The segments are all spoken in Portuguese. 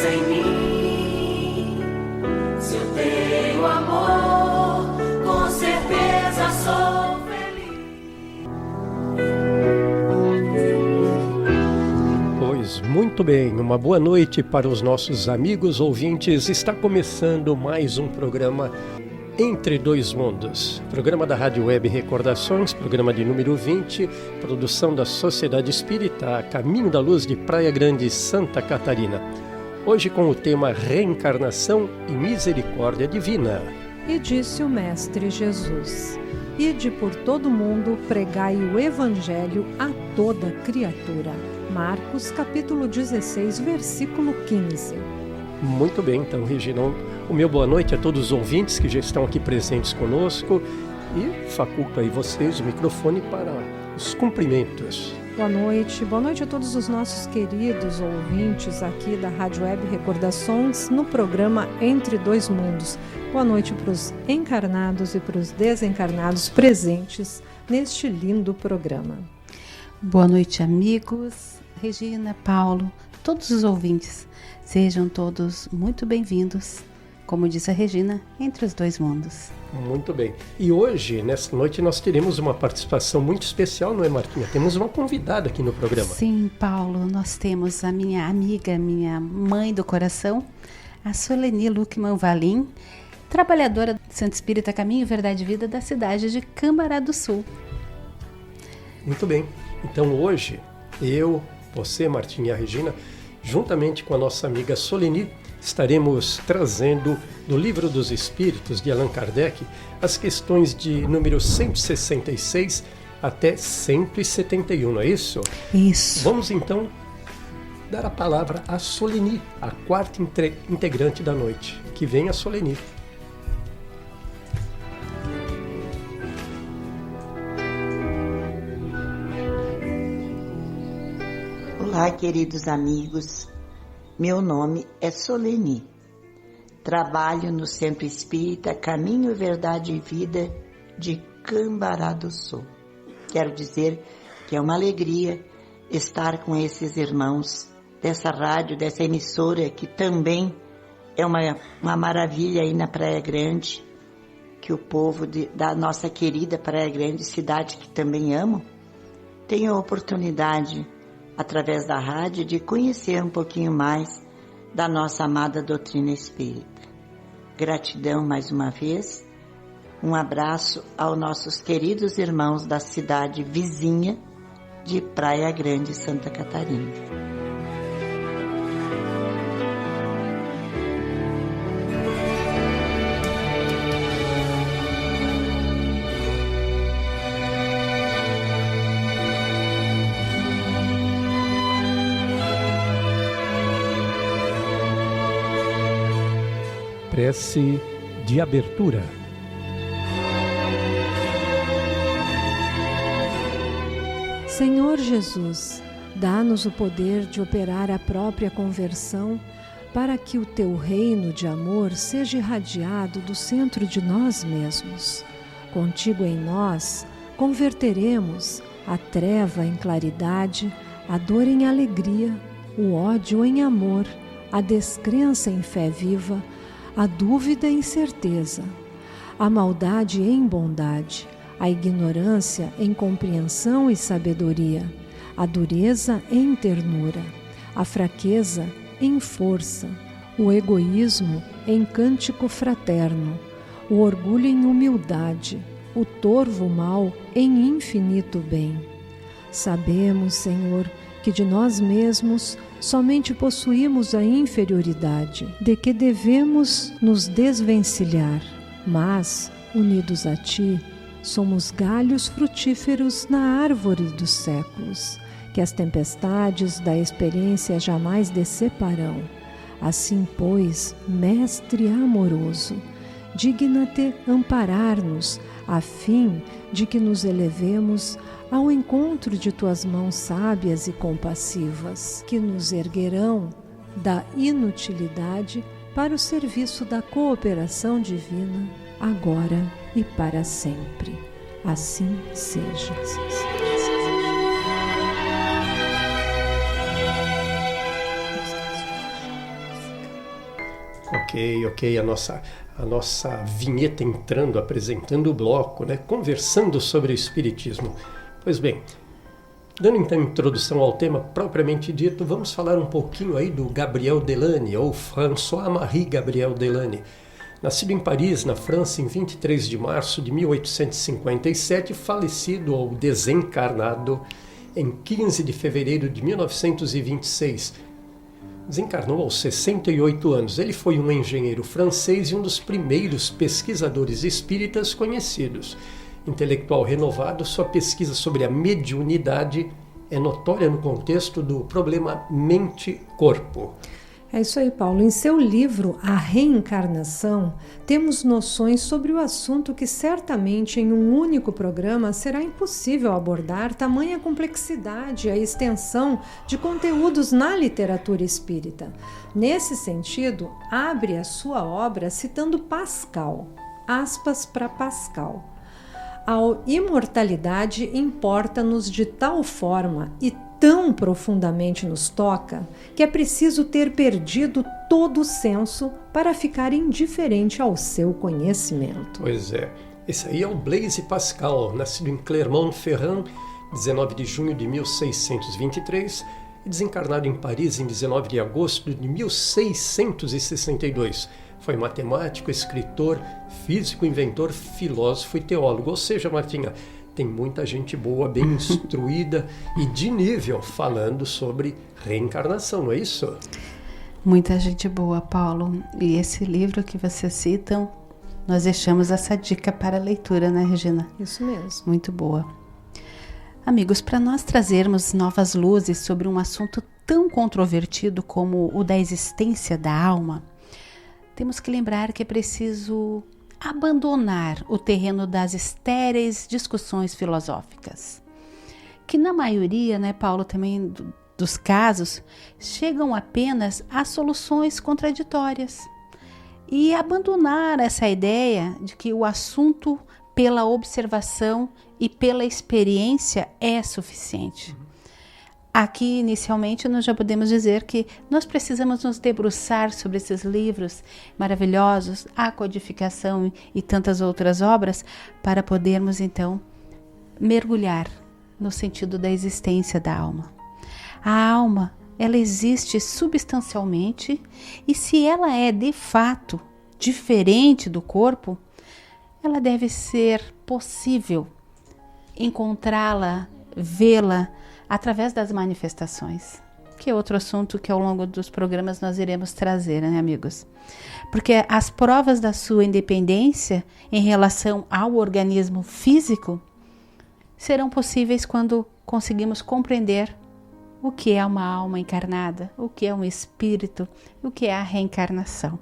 em mim. Se eu tenho amor, com certeza sou feliz. Pois muito bem, uma boa noite para os nossos amigos ouvintes. Está começando mais um programa Entre Dois Mundos, programa da Rádio Web Recordações, programa de número 20, produção da Sociedade Espírita Caminho da Luz de Praia Grande, Santa Catarina. Hoje com o tema Reencarnação e Misericórdia Divina. E disse o Mestre Jesus: Ide por todo mundo, pregai o Evangelho a toda criatura. Marcos capítulo 16, versículo 15. Muito bem, então, Regina, o meu boa noite a todos os ouvintes que já estão aqui presentes conosco e faculto aí vocês o microfone para os cumprimentos. Boa noite a todos os nossos queridos ouvintes aqui da Rádio Web Recordações no programa Entre Dois Mundos. Boa noite para os encarnados e para os desencarnados presentes neste lindo programa. Boa noite, amigos, Regina, Paulo, todos os ouvintes. Sejam todos muito bem-vindos, como disse a Regina, entre os dois mundos. Muito bem. E hoje, nesta noite, nós teremos uma participação muito especial, não é, Marquinha? Temos uma convidada aqui no programa. Sim, Paulo, nós temos a minha amiga, minha mãe do coração, a Soleni Luckman Valim, trabalhadora do Centro Espírita Caminho, Verdade e Vida da cidade de Cambará do Sul. Muito bem. Então hoje, eu, você, Martinha e a Regina, juntamente com a nossa amiga Soleni, estaremos trazendo do Livro dos Espíritos de Allan Kardec as questões de número 166 até 171, não é isso? Isso. Vamos então dar a palavra a Soleni, a quarta integrante da noite. Que venha a Soleni. Olá, queridos amigos. Meu nome é Soleni. Trabalho no Centro Espírita Caminho, Verdade e Vida de Cambará do Sul. Quero dizer que é uma alegria estar com esses irmãos dessa rádio, dessa emissora, que também é uma maravilha aí na Praia Grande, que o povo da nossa querida Praia Grande, cidade que também amo, tem a oportunidade, através da rádio, de conhecer um pouquinho mais da nossa amada doutrina espírita. Gratidão mais uma vez, um abraço aos nossos queridos irmãos da cidade vizinha de Praia Grande, Santa Catarina. Prece de abertura. Senhor Jesus, dá-nos o poder de operar a própria conversão para que o teu reino de amor seja irradiado do centro de nós mesmos. Contigo em nós, converteremos a treva em claridade, a dor em alegria, o ódio em amor, a descrença em fé viva, a dúvida em certeza, a maldade em bondade, a ignorância em compreensão e sabedoria, a dureza em ternura, a fraqueza em força, o egoísmo em cântico fraterno, o orgulho em humildade, o torvo mal em infinito bem. Sabemos, Senhor, que de nós mesmos somente possuímos a inferioridade, de que devemos nos desvencilhar, mas, unidos a Ti, somos galhos frutíferos na árvore dos séculos, que as tempestades da experiência jamais deceparão. Assim, pois, Mestre amoroso, digna-te amparar-nos, a fim de que nos elevemos ao encontro de tuas mãos sábias e compassivas, que nos erguerão da inutilidade para o serviço da cooperação divina, agora e para sempre. Assim seja. Ok. A nossa vinheta entrando, apresentando o bloco, né? Conversando sobre o Espiritismo. Pois bem, dando então introdução ao tema propriamente dito, vamos falar um pouquinho aí do Gabriel Delany, ou François-Marie Gabriel Delany. Nascido em Paris, na França, em 23 de março de 1857, falecido ou desencarnado em 15 de fevereiro de 1926. Desencarnou aos 68 anos. Ele foi um engenheiro francês e um dos primeiros pesquisadores espíritas conhecidos. Intelectual renovado, sua pesquisa sobre a mediunidade é notória no contexto do problema mente-corpo. É isso aí, Paulo. Em seu livro A Reencarnação, temos noções sobre o assunto que certamente em um único programa será impossível abordar tamanha complexidade e a extensão de conteúdos na literatura espírita. Nesse sentido, abre a sua obra citando Pascal, aspas para Pascal. A imortalidade importa-nos de tal forma e tão profundamente nos toca que é preciso ter perdido todo o senso para ficar indiferente ao seu conhecimento. Pois é, esse aí é o Blaise Pascal, nascido em Clermont-Ferrand, 19 de junho de 1623 e desencarnado em Paris em 19 de agosto de 1662. Foi matemático, escritor, físico, inventor, filósofo e teólogo. Ou seja, Martinha, tem muita gente boa, bem instruída e de nível falando sobre reencarnação, não é isso? Muita gente boa, Paulo. E esse livro que vocês citam, nós deixamos essa dica para a leitura, né, Regina? Isso mesmo. Muito boa. Amigos, para nós trazermos novas luzes sobre um assunto tão controvertido como o da existência da alma, temos que lembrar que é preciso abandonar o terreno das estéreis discussões filosóficas, que na maioria, né, Paulo, também dos casos, chegam apenas a soluções contraditórias, e abandonar essa ideia de que o assunto pela observação e pela experiência é suficiente. Aqui, inicialmente, nós já podemos dizer que nós precisamos nos debruçar sobre esses livros maravilhosos, a codificação e tantas outras obras, para podermos, então, mergulhar no sentido da existência da alma. A alma, ela existe substancialmente e se ela é, de fato, diferente do corpo, ela deve ser possível encontrá-la, vê-la, através das manifestações, que é outro assunto que ao longo dos programas nós iremos trazer, né, amigos? Porque as provas da sua independência em relação ao organismo físico serão possíveis quando conseguimos compreender o que é uma alma encarnada, o que é um espírito, o que é a reencarnação.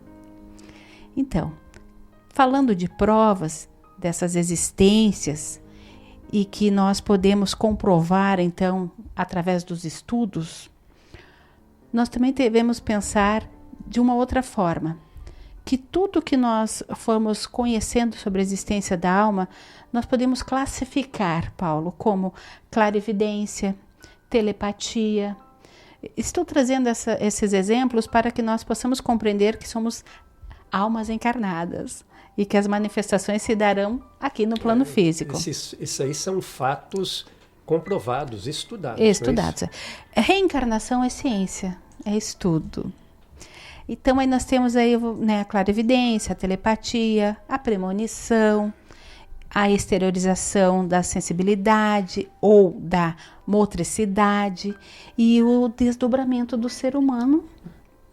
Então, falando de provas dessas existências, e que nós podemos comprovar, então, através dos estudos, nós também devemos pensar de uma outra forma, que tudo que nós formos conhecendo sobre a existência da alma, nós podemos classificar, Paulo, como clarividência, telepatia. Estou trazendo esses exemplos para que nós possamos compreender que somos almas encarnadas, e que as manifestações se darão aqui no plano físico. Esses aí são fatos comprovados, estudados. Estudados. Reencarnação é ciência, é estudo. Então aí nós temos aí, né, a clarividência, a telepatia, a premonição, a exteriorização da sensibilidade ou da motricidade e o desdobramento do ser humano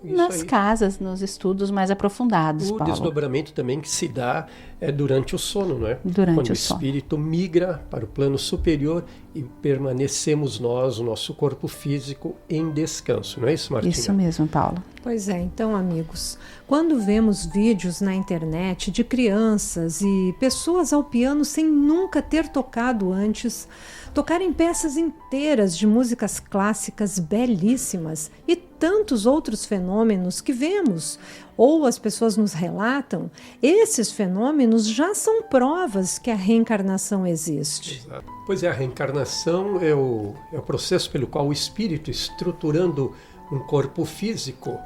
nas casas, nos estudos mais aprofundados, Paulo. O desdobramento também que se dá durante o sono, não é? Quando o espírito migra para o plano superior e permanecemos nós, o nosso corpo físico, em descanso, não é isso, Martina? Isso mesmo, Paulo. Pois é, então, amigos, quando vemos vídeos na internet de crianças e pessoas ao piano sem nunca ter tocado antes, tocarem peças inteiras de músicas clássicas belíssimas e tantos outros fenômenos que vemos ou as pessoas nos relatam, esses fenômenos já são provas que a reencarnação existe. Exato. Pois é, a reencarnação é o processo pelo qual o espírito, estruturando um corpo físico,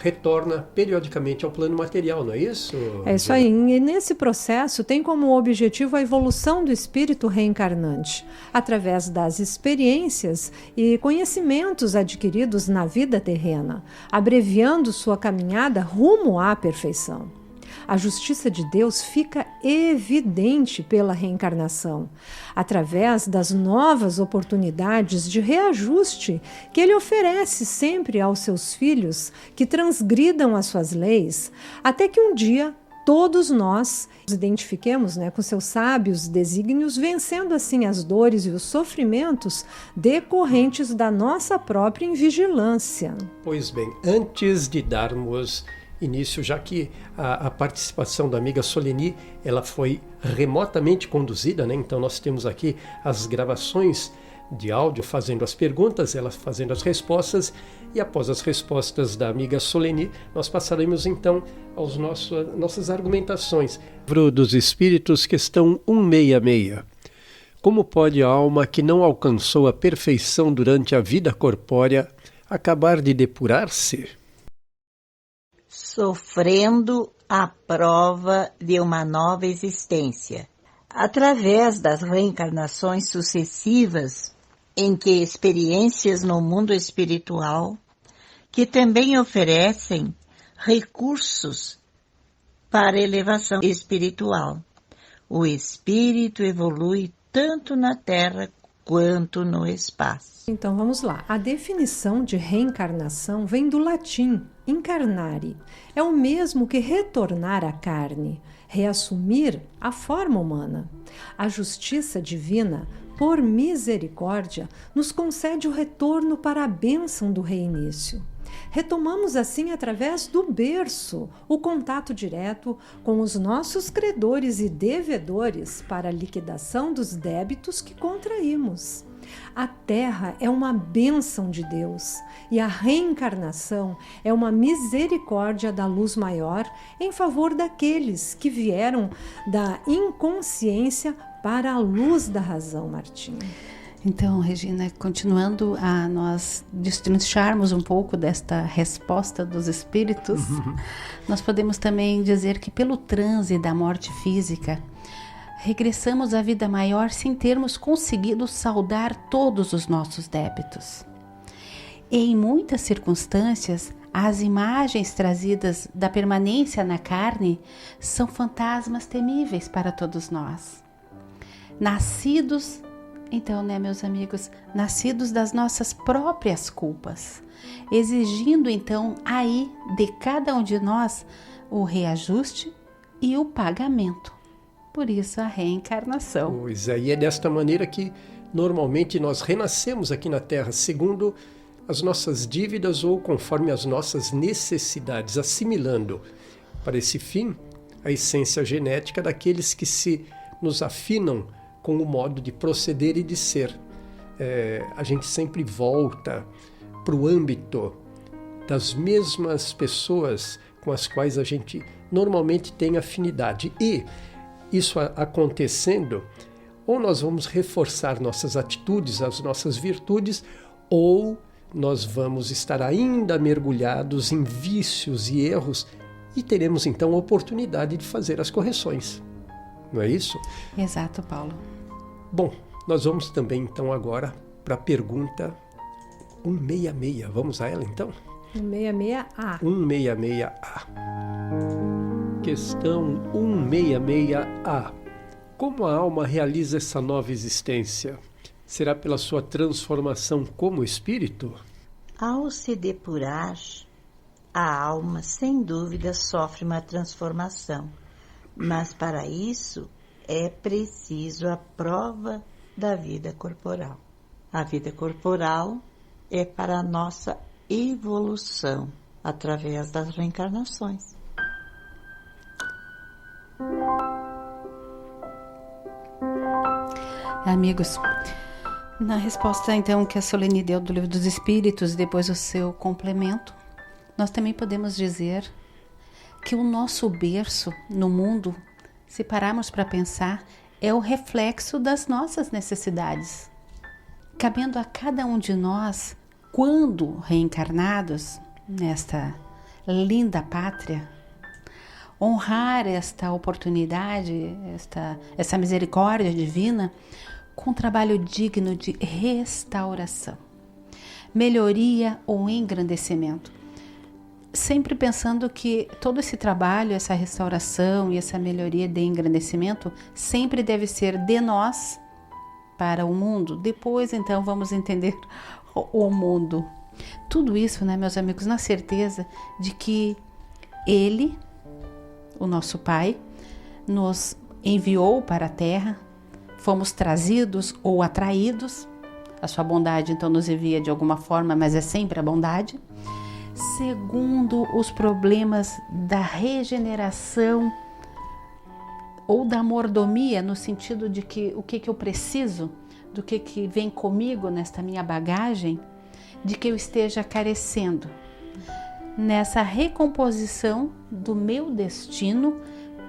retorna periodicamente ao plano material, não é isso? É isso aí. E nesse processo tem como objetivo a evolução do espírito reencarnante, através das experiências e conhecimentos adquiridos na vida terrena, abreviando sua caminhada rumo à perfeição. A justiça de Deus fica evidente pela reencarnação, através das novas oportunidades de reajuste que Ele oferece sempre aos seus filhos que transgridam as suas leis, até que um dia todos nós nos identifiquemos, com seus sábios desígnios, vencendo assim as dores e os sofrimentos decorrentes da nossa própria invigilância. Pois bem, antes de darmos início, já que a participação da amiga Soleni, ela foi remotamente conduzida, então nós temos aqui as gravações de áudio fazendo as perguntas, ela fazendo as respostas, e após as respostas da amiga Soleni, nós passaremos então às nossas argumentações. Livro dos Espíritos, questão 166. Como pode a alma que não alcançou a perfeição durante a vida corpórea acabar de depurar-se? Sofrendo a prova de uma nova existência, através das reencarnações sucessivas, em que experiências no mundo espiritual, que também oferecem recursos para elevação espiritual. O espírito evolui tanto na Terra quanto no espaço. Então vamos lá. A definição de reencarnação vem do latim incarnare. É o mesmo que retornar à carne, reassumir a forma humana. A justiça divina, por misericórdia, nos concede o retorno para a bênção do reinício. Retomamos assim, através do berço, o contato direto com os nossos credores e devedores para a liquidação dos débitos que contraímos. A Terra é uma bênção de Deus e a reencarnação é uma misericórdia da luz maior em favor daqueles que vieram da inconsciência para a luz da razão, Martinha. Então, Regina, continuando a nós destrincharmos um pouco desta resposta dos espíritos, nós podemos também dizer que pelo transe da morte física, regressamos à vida maior sem termos conseguido saldar todos os nossos débitos. E em muitas circunstâncias, as imagens trazidas da permanência na carne são fantasmas temíveis para todos nós. Nascidos, então, meus amigos, nascidos das nossas próprias culpas, exigindo então aí de cada um de nós o reajuste e o pagamento. Por isso a reencarnação. Pois é, e é desta maneira que normalmente nós renascemos aqui na Terra, segundo as nossas dívidas ou conforme as nossas necessidades, assimilando para esse fim a essência genética daqueles que se nos afinam com o modo de proceder e de ser. A gente sempre volta para o âmbito das mesmas pessoas com as quais a gente normalmente tem afinidade. E isso acontecendo, ou nós vamos reforçar nossas atitudes, as nossas virtudes, ou nós vamos estar ainda mergulhados em vícios e erros e teremos então a oportunidade de fazer as correções. Não é isso? Exato, Paulo. Bom, nós vamos também então agora para a pergunta 166. Vamos a ela então? 166A. 166A. Questão 166A. Como a alma realiza essa nova existência? Será pela sua transformação como espírito? Ao se depurar, a alma, sem dúvida, sofre uma transformação. Mas para isso é preciso a prova da vida corporal. A vida corporal é para a nossa evolução através das reencarnações. Amigos, na resposta então que a Soleni deu do Livro dos Espíritos, depois o seu complemento, nós também podemos dizer que o nosso berço no mundo, se pararmos para pensar, é o reflexo das nossas necessidades. Cabendo a cada um de nós, quando reencarnados nesta linda pátria, honrar esta oportunidade, essa misericórdia divina, com um trabalho digno de restauração, melhoria ou engrandecimento. Sempre pensando que todo esse trabalho, essa restauração e essa melhoria de engrandecimento sempre deve ser de nós para o mundo. Depois, então, vamos entender o mundo. Tudo isso, né, meus amigos, na certeza de que Ele, o nosso Pai, nos enviou para a Terra, fomos trazidos ou atraídos. A sua bondade, então, nos envia de alguma forma, mas é sempre a bondade. Segundo os problemas da regeneração ou da mordomia, no sentido de que o que eu preciso, do que vem comigo nesta minha bagagem, de que eu esteja carecendo. Nessa recomposição do meu destino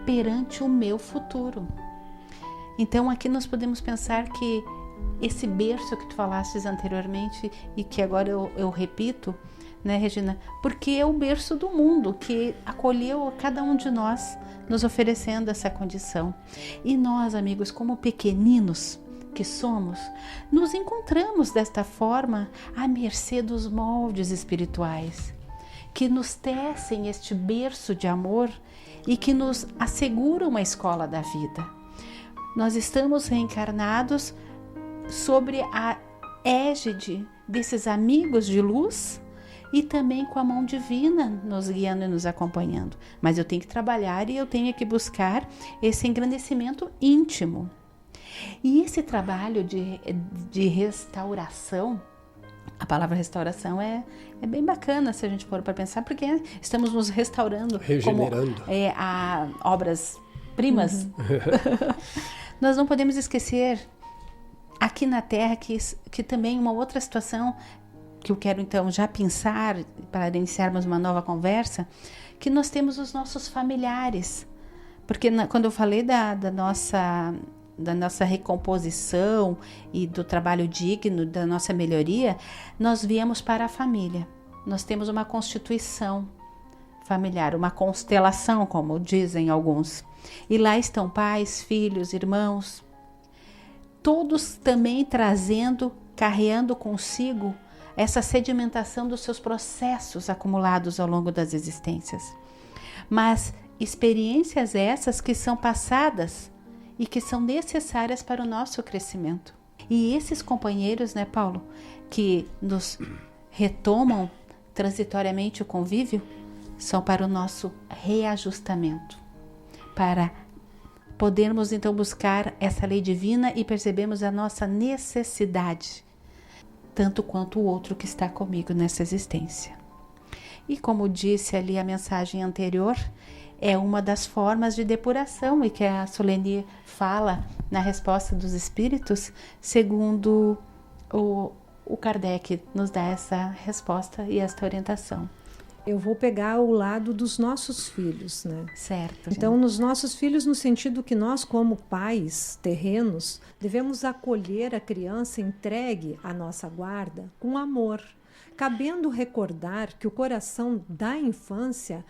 perante o meu futuro. Então aqui nós podemos pensar que esse berço que tu falastes anteriormente e que agora eu repito, né, Regina? Porque é o berço do mundo que acolheu a cada um de nós, nos oferecendo essa condição. E nós, amigos, como pequeninos que somos, nos encontramos desta forma à mercê dos moldes espirituais, que nos tecem este berço de amor e que nos asseguram uma escola da vida. Nós estamos reencarnados sobre a égide desses amigos de luz e também com a mão divina nos guiando e nos acompanhando. Mas eu tenho que trabalhar e eu tenho que buscar esse engrandecimento íntimo. E esse trabalho de restauração, a palavra restauração é bem bacana se a gente for para pensar, porque estamos nos restaurando, regenerando, como a obras primas. Nós não podemos esquecer aqui na Terra que também uma outra situação que eu quero então já pensar para iniciarmos uma nova conversa, que nós temos os nossos familiares, porque quando eu falei da nossa recomposição e do trabalho digno, da nossa melhoria, nós viemos para a família. Nós temos uma constituição familiar, uma constelação, como dizem alguns. E lá estão pais, filhos, irmãos, todos também carreando consigo essa sedimentação dos seus processos acumulados ao longo das existências. Mas experiências essas que são passadas e que são necessárias para o nosso crescimento. E esses companheiros, né, Paulo, que nos retomam transitoriamente o convívio, são para o nosso reajustamento, para podermos então buscar essa lei divina e percebermos a nossa necessidade, tanto quanto o outro que está comigo nessa existência. E como disse ali a mensagem anterior, é uma das formas de depuração e que a Soleni fala na resposta dos espíritos, segundo o Kardec nos dá essa resposta e esta orientação. Eu vou pegar o lado dos nossos filhos, né? Certo. Então, nos nossos filhos, no sentido que nós, como pais terrenos, devemos acolher a criança entregue à nossa guarda com amor, cabendo recordar que o coração da infância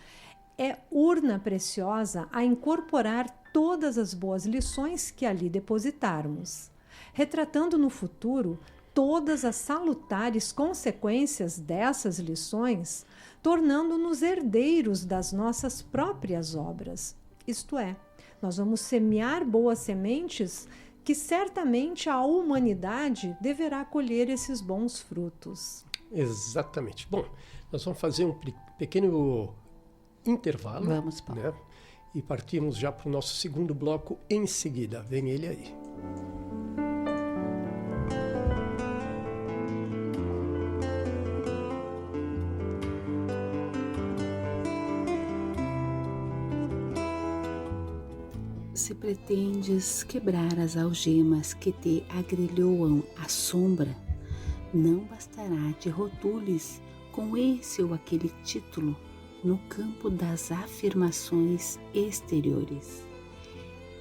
é urna preciosa a incorporar todas as boas lições que ali depositarmos, retratando no futuro todas as salutares consequências dessas lições, tornando-nos herdeiros das nossas próprias obras. Isto é, nós vamos semear boas sementes que certamente a humanidade deverá colher esses bons frutos. Exatamente. Bom, nós vamos fazer um pequeno intervalo. Vamos, Paulo. Né? E partimos já para o nosso segundo bloco em seguida. Vem ele aí. Se pretendes quebrar as algemas que te agrilhoam a sombra, não bastará te rotules com esse ou aquele título no campo das afirmações exteriores.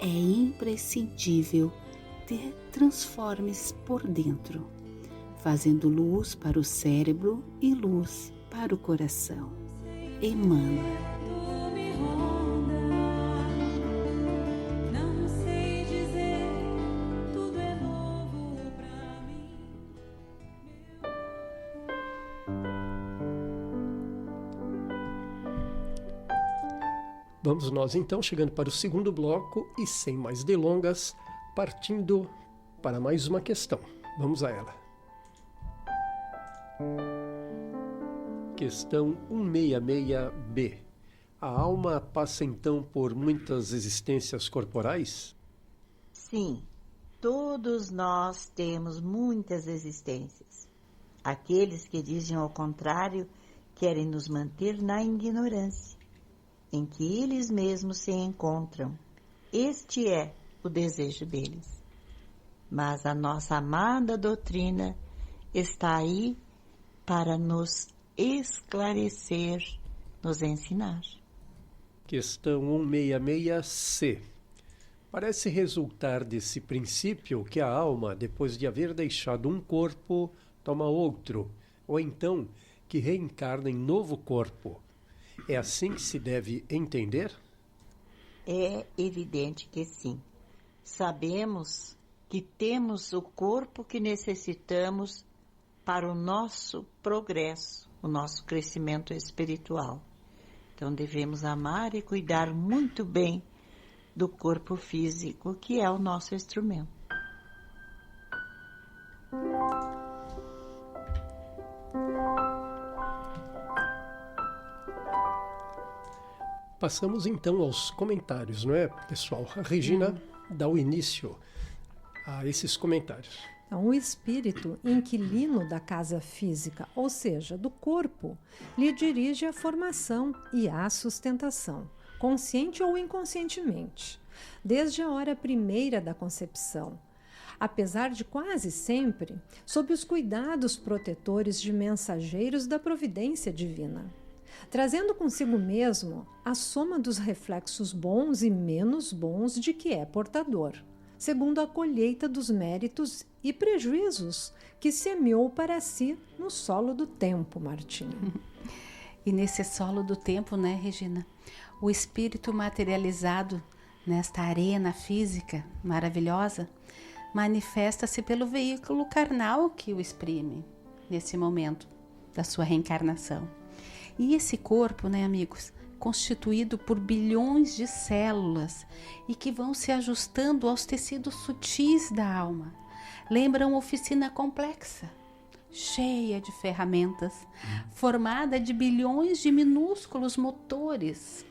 É imprescindível te transformes por dentro, fazendo luz para o cérebro e luz para o coração. Emmanuel. Vamos nós então chegando para o segundo bloco e sem mais delongas, partindo para mais uma questão. Vamos a ela. Questão 166b. A alma passa então por muitas existências corporais? Sim, todos nós temos muitas existências. Aqueles que dizem ao contrário querem nos manter na ignorância em que eles mesmos se encontram. Este é o desejo deles. Mas a nossa amada doutrina está aí para nos esclarecer, nos ensinar. Questão 166c. Parece resultar desse princípio que a alma, depois de haver deixado um corpo, toma outro, ou então que reencarna em novo corpo. É assim que se deve entender? É evidente que sim. Sabemos que temos o corpo que necessitamos para o nosso progresso, o nosso crescimento espiritual. Então devemos amar e cuidar muito bem do corpo físico, que é o nosso instrumento. Passamos então aos comentários, não é, pessoal? A Regina dá o início a esses comentários. Então, o espírito inquilino da casa física, ou seja, do corpo, lhe dirige a formação e a sustentação, consciente ou inconscientemente, desde a hora primeira da concepção, apesar de quase sempre sob os cuidados protetores de mensageiros da providência divina, trazendo consigo mesmo a soma dos reflexos bons e menos bons de que é portador, segundo a colheita dos méritos e prejuízos que semeou para si no solo do tempo, Martinha. E nesse solo do tempo, né, Regina? O espírito materializado nesta arena física maravilhosa manifesta-se pelo veículo carnal que o exprime nesse momento da sua reencarnação. E esse corpo, né, amigos, constituído por bilhões de células e que vão se ajustando aos tecidos sutis da alma, lembra uma oficina complexa, cheia de ferramentas, formada de bilhões de minúsculos motores,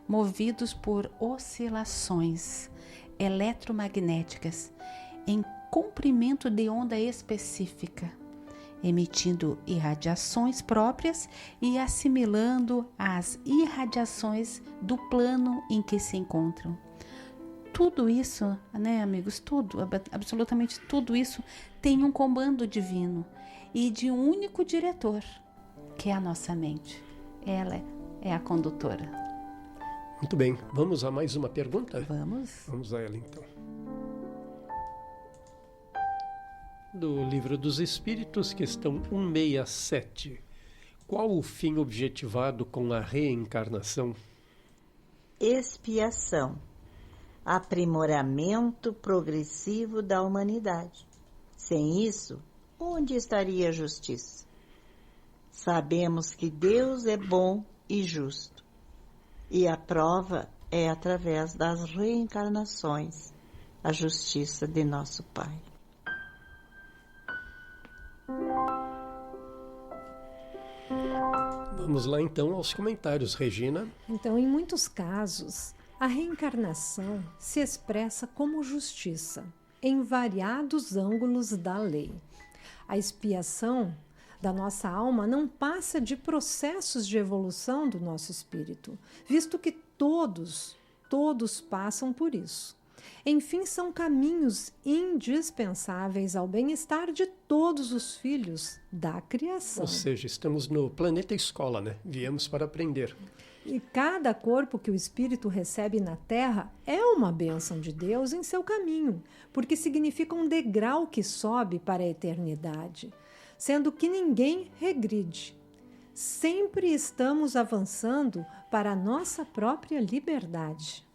movidos por oscilações eletromagnéticas em comprimento de onda específica, emitindo irradiações próprias e assimilando as irradiações do plano em que se encontram. Tudo isso, né, amigos, tudo, absolutamente tudo isso tem um comando divino e de um único diretor, que é a nossa mente. Ela é a condutora. Muito bem, vamos a mais uma pergunta? Vamos. Vamos a ela então. Do Livro dos Espíritos, questão 167. Qual o fim objetivado com a reencarnação? Expiação. Aprimoramento progressivo da humanidade. Sem isso, onde estaria a justiça? Sabemos que Deus é bom e justo, e a prova é através das reencarnações, a justiça de nosso Pai. Vamos lá então aos comentários, Regina. Então, em muitos casos, a reencarnação se expressa como justiça, em variados ângulos da lei. A expiação da nossa alma não passa de processos de evolução do nosso espírito, visto que todos passam por isso. Enfim, são caminhos indispensáveis ao bem-estar de todos os filhos da criação. Ou seja, estamos no planeta escola, né? Viemos para aprender. E cada corpo que o espírito recebe na Terra é uma bênção de Deus em seu caminho, porque significa um degrau que sobe para a eternidade, sendo que ninguém regride. sempre estamos avançando para a nossa própria liberdade.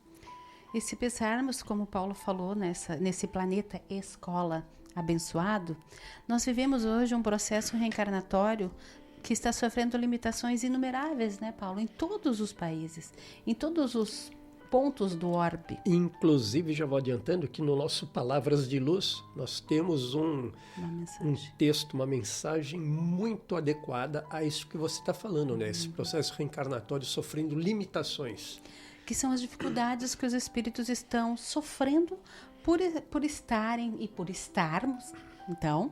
E se pensarmos, como Paulo falou, nesse planeta escola abençoado, nós vivemos hoje um processo reencarnatório que está sofrendo limitações inumeráveis, né, Paulo? Em todos os países, em todos os pontos do orbe. Inclusive, já vou adiantando que no nosso Palavras de Luz, nós temos um texto, uma mensagem muito adequada a isso que você está falando, né? Esse processo reencarnatório sofrendo limitações. Que são as dificuldades que os espíritos estão sofrendo por estarem e por estarmos, então,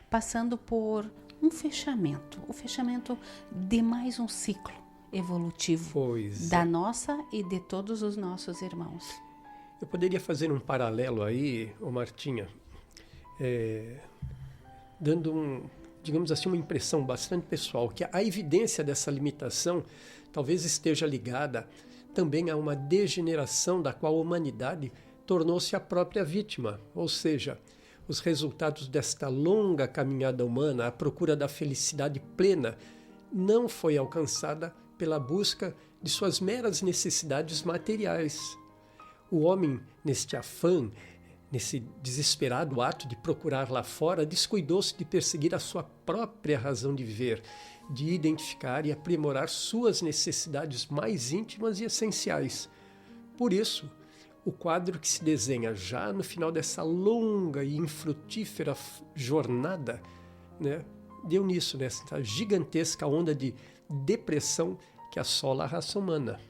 passando por o fechamento de mais um ciclo evolutivo da nossa e de todos os nossos irmãos. Eu poderia fazer um paralelo aí, Martinha, dando digamos assim, uma impressão bastante pessoal, que a evidência dessa limitação talvez esteja ligada também a uma degeneração da qual a humanidade tornou-se a própria vítima, ou seja, os resultados desta longa caminhada humana à procura da felicidade plena não foi alcançada pela busca de suas meras necessidades materiais. O homem, neste afã, nesse desesperado ato de procurar lá fora, descuidou-se de perseguir a sua própria razão de viver, de identificar e aprimorar suas necessidades mais íntimas e essenciais. Por isso, o quadro que se desenha já no final dessa longa e infrutífera jornada, né, deu nisso, nessa gigantesca onda de depressão que assola a raça humana.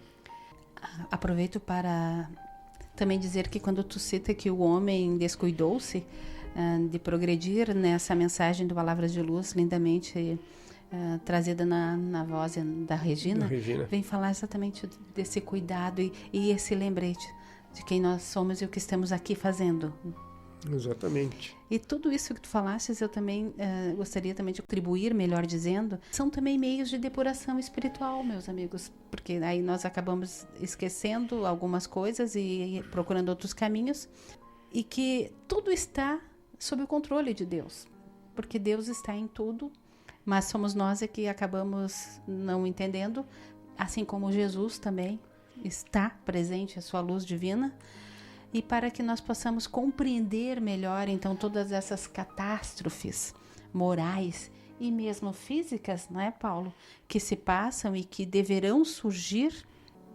Aproveito para também dizer que quando tu cita que o homem descuidou-se de progredir nessa mensagem do Palavras de Luz, lindamente trazida na voz da Regina, vem falar exatamente desse cuidado e esse lembrete de quem nós somos e o que estamos aqui fazendo. Exatamente. E tudo isso que tu falastes, eu também gostaria também de contribuir, melhor dizendo, são também meios de depuração espiritual, meus amigos, porque aí nós acabamos esquecendo algumas coisas e procurando outros caminhos, e que tudo está sob o controle de Deus, porque Deus está em tudo, mas somos nós que acabamos não entendendo, assim como Jesus também está presente, a sua luz divina, e para que nós possamos compreender melhor, então, todas essas catástrofes morais e mesmo físicas, não é, Paulo, que se passam e que deverão surgir,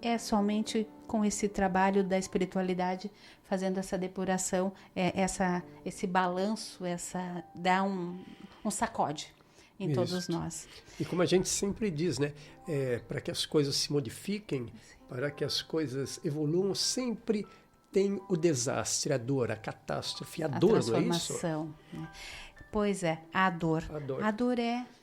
é somente com esse trabalho da espiritualidade, fazendo essa depuração, esse balanço, dá um sacode em todos nós. E como a gente sempre diz, né, para que as coisas se modifiquem, para que as coisas evoluam, sempre tem o desastre, a dor, a catástrofe, a dor, não é isso? Transformação. Pois é, a dor. A dor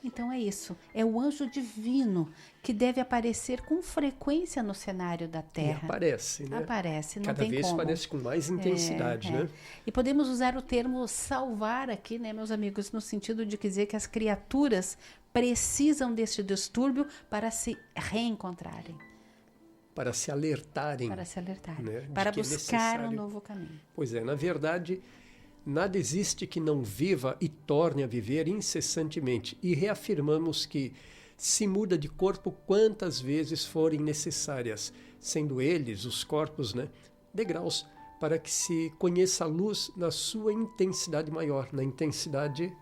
então é isso. É o anjo divino que deve aparecer com frequência no cenário da Terra. E aparece, né? Aparece, não Cada tem vez como. aparece com mais intensidade, né? E podemos usar o termo salvar aqui, né, meus amigos, no sentido de dizer que as criaturas precisam deste distúrbio para se reencontrarem. Para se alertarem. Né? Para buscar um novo caminho. Pois é, na verdade, nada existe que não viva e torne a viver incessantemente. E reafirmamos que se muda de corpo quantas vezes forem necessárias, sendo eles, os corpos, né, degraus, para que se conheça a luz na sua intensidade maior, na intensidade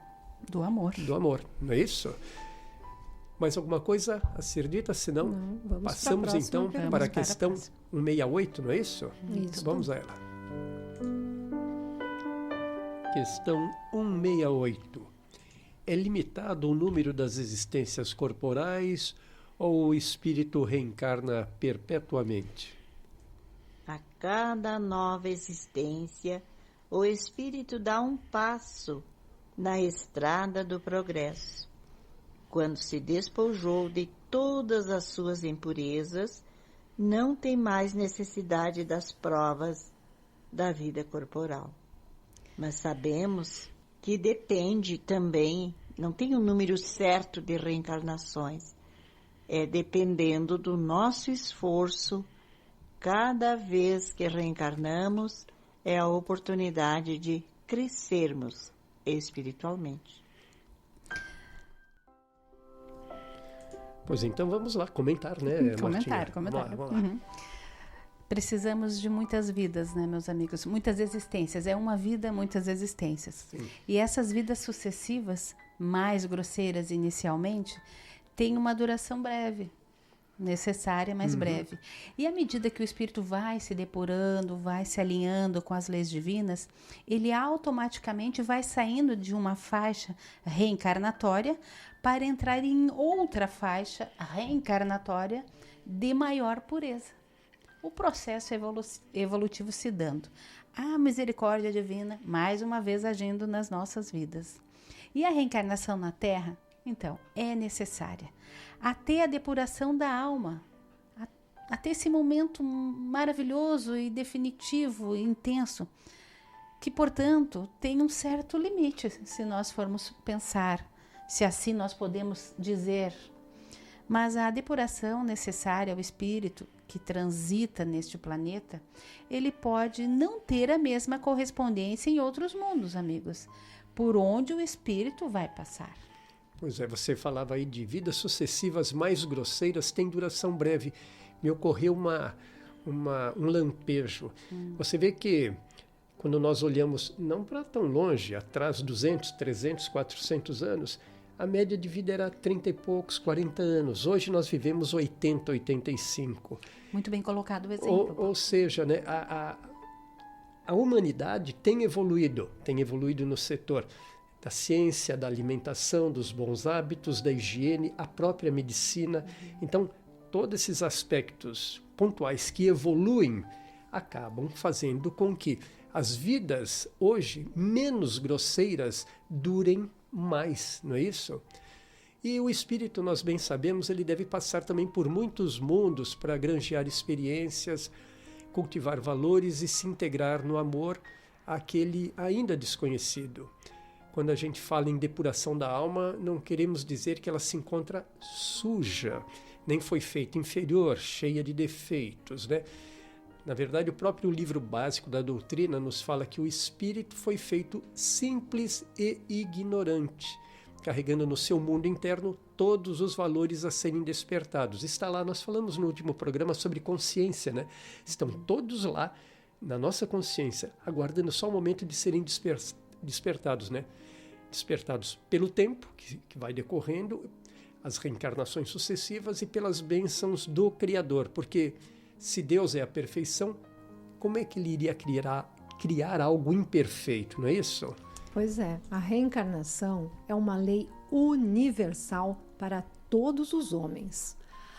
do amor. Não é isso? Mais alguma coisa a ser dita? Senão, passamos então para a questão 168, não é isso? Isso. Vamos a ela. Questão 168. É limitado o número das existências corporais ou o espírito reencarna perpetuamente? A cada nova existência, o espírito dá um passo na estrada do progresso. Quando se despojou de todas as suas impurezas, não tem mais necessidade das provas da vida corporal. Mas sabemos que depende também, não tem um número certo de reencarnações, dependendo do nosso esforço. Cada vez que reencarnamos, é a oportunidade de crescermos espiritualmente. Pois então vamos lá, comentar, né, Martinha? Comentário. Vamos lá. Precisamos de muitas vidas, né, meus amigos? Muitas existências. É uma vida, muitas existências. Sim. E essas vidas sucessivas, mais grosseiras inicialmente, têm uma duração breve. Necessária, mas breve. E à medida que o espírito vai se depurando, vai se alinhando com as leis divinas, ele automaticamente vai saindo de uma faixa reencarnatória para entrar em outra faixa reencarnatória de maior pureza. O processo evolutivo se dando. A misericórdia divina, mais uma vez, agindo nas nossas vidas. E a reencarnação na Terra, então, é necessária. Até a depuração da alma. Até esse momento maravilhoso e definitivo e intenso. Que, portanto, tem um certo limite, se nós formos pensar. Se assim nós podemos dizer. Mas a depuração necessária ao espírito que transita neste planeta, ele pode não ter a mesma correspondência em outros mundos, amigos, por onde o espírito vai passar. Pois é, você falava aí de vidas sucessivas mais grosseiras, tem duração breve. Me ocorreu um lampejo. Você vê que quando nós olhamos, não para tão longe, atrás 200, 300, 400 anos, a média de vida era 30 e poucos, 40 anos. Hoje nós vivemos 80, 85. Muito bem colocado o exemplo. Ou seja, né, a humanidade tem evoluído no setor da ciência, da alimentação, dos bons hábitos, da higiene, a própria medicina. Então, todos esses aspectos pontuais que evoluem acabam fazendo com que as vidas hoje menos grosseiras durem mais, não é isso? E o espírito, nós bem sabemos, ele deve passar também por muitos mundos para granjear experiências, cultivar valores e se integrar no amor àquele ainda desconhecido. Quando a gente fala em depuração da alma, não queremos dizer que ela se encontra suja, nem foi feita inferior, cheia de defeitos, né? Na verdade, o próprio livro básico da doutrina nos fala que o espírito foi feito simples e ignorante, carregando no seu mundo interno todos os valores a serem despertados. Está lá, nós falamos no último programa sobre consciência, né? Estão todos lá na nossa consciência, aguardando só o momento de serem despertados, né? Despertados pelo tempo que vai decorrendo, as reencarnações sucessivas e pelas bênçãos do Criador, porque se Deus é a perfeição, como é que ele iria criar algo imperfeito, não é isso? Pois é, a reencarnação é uma lei universal para todos os homens.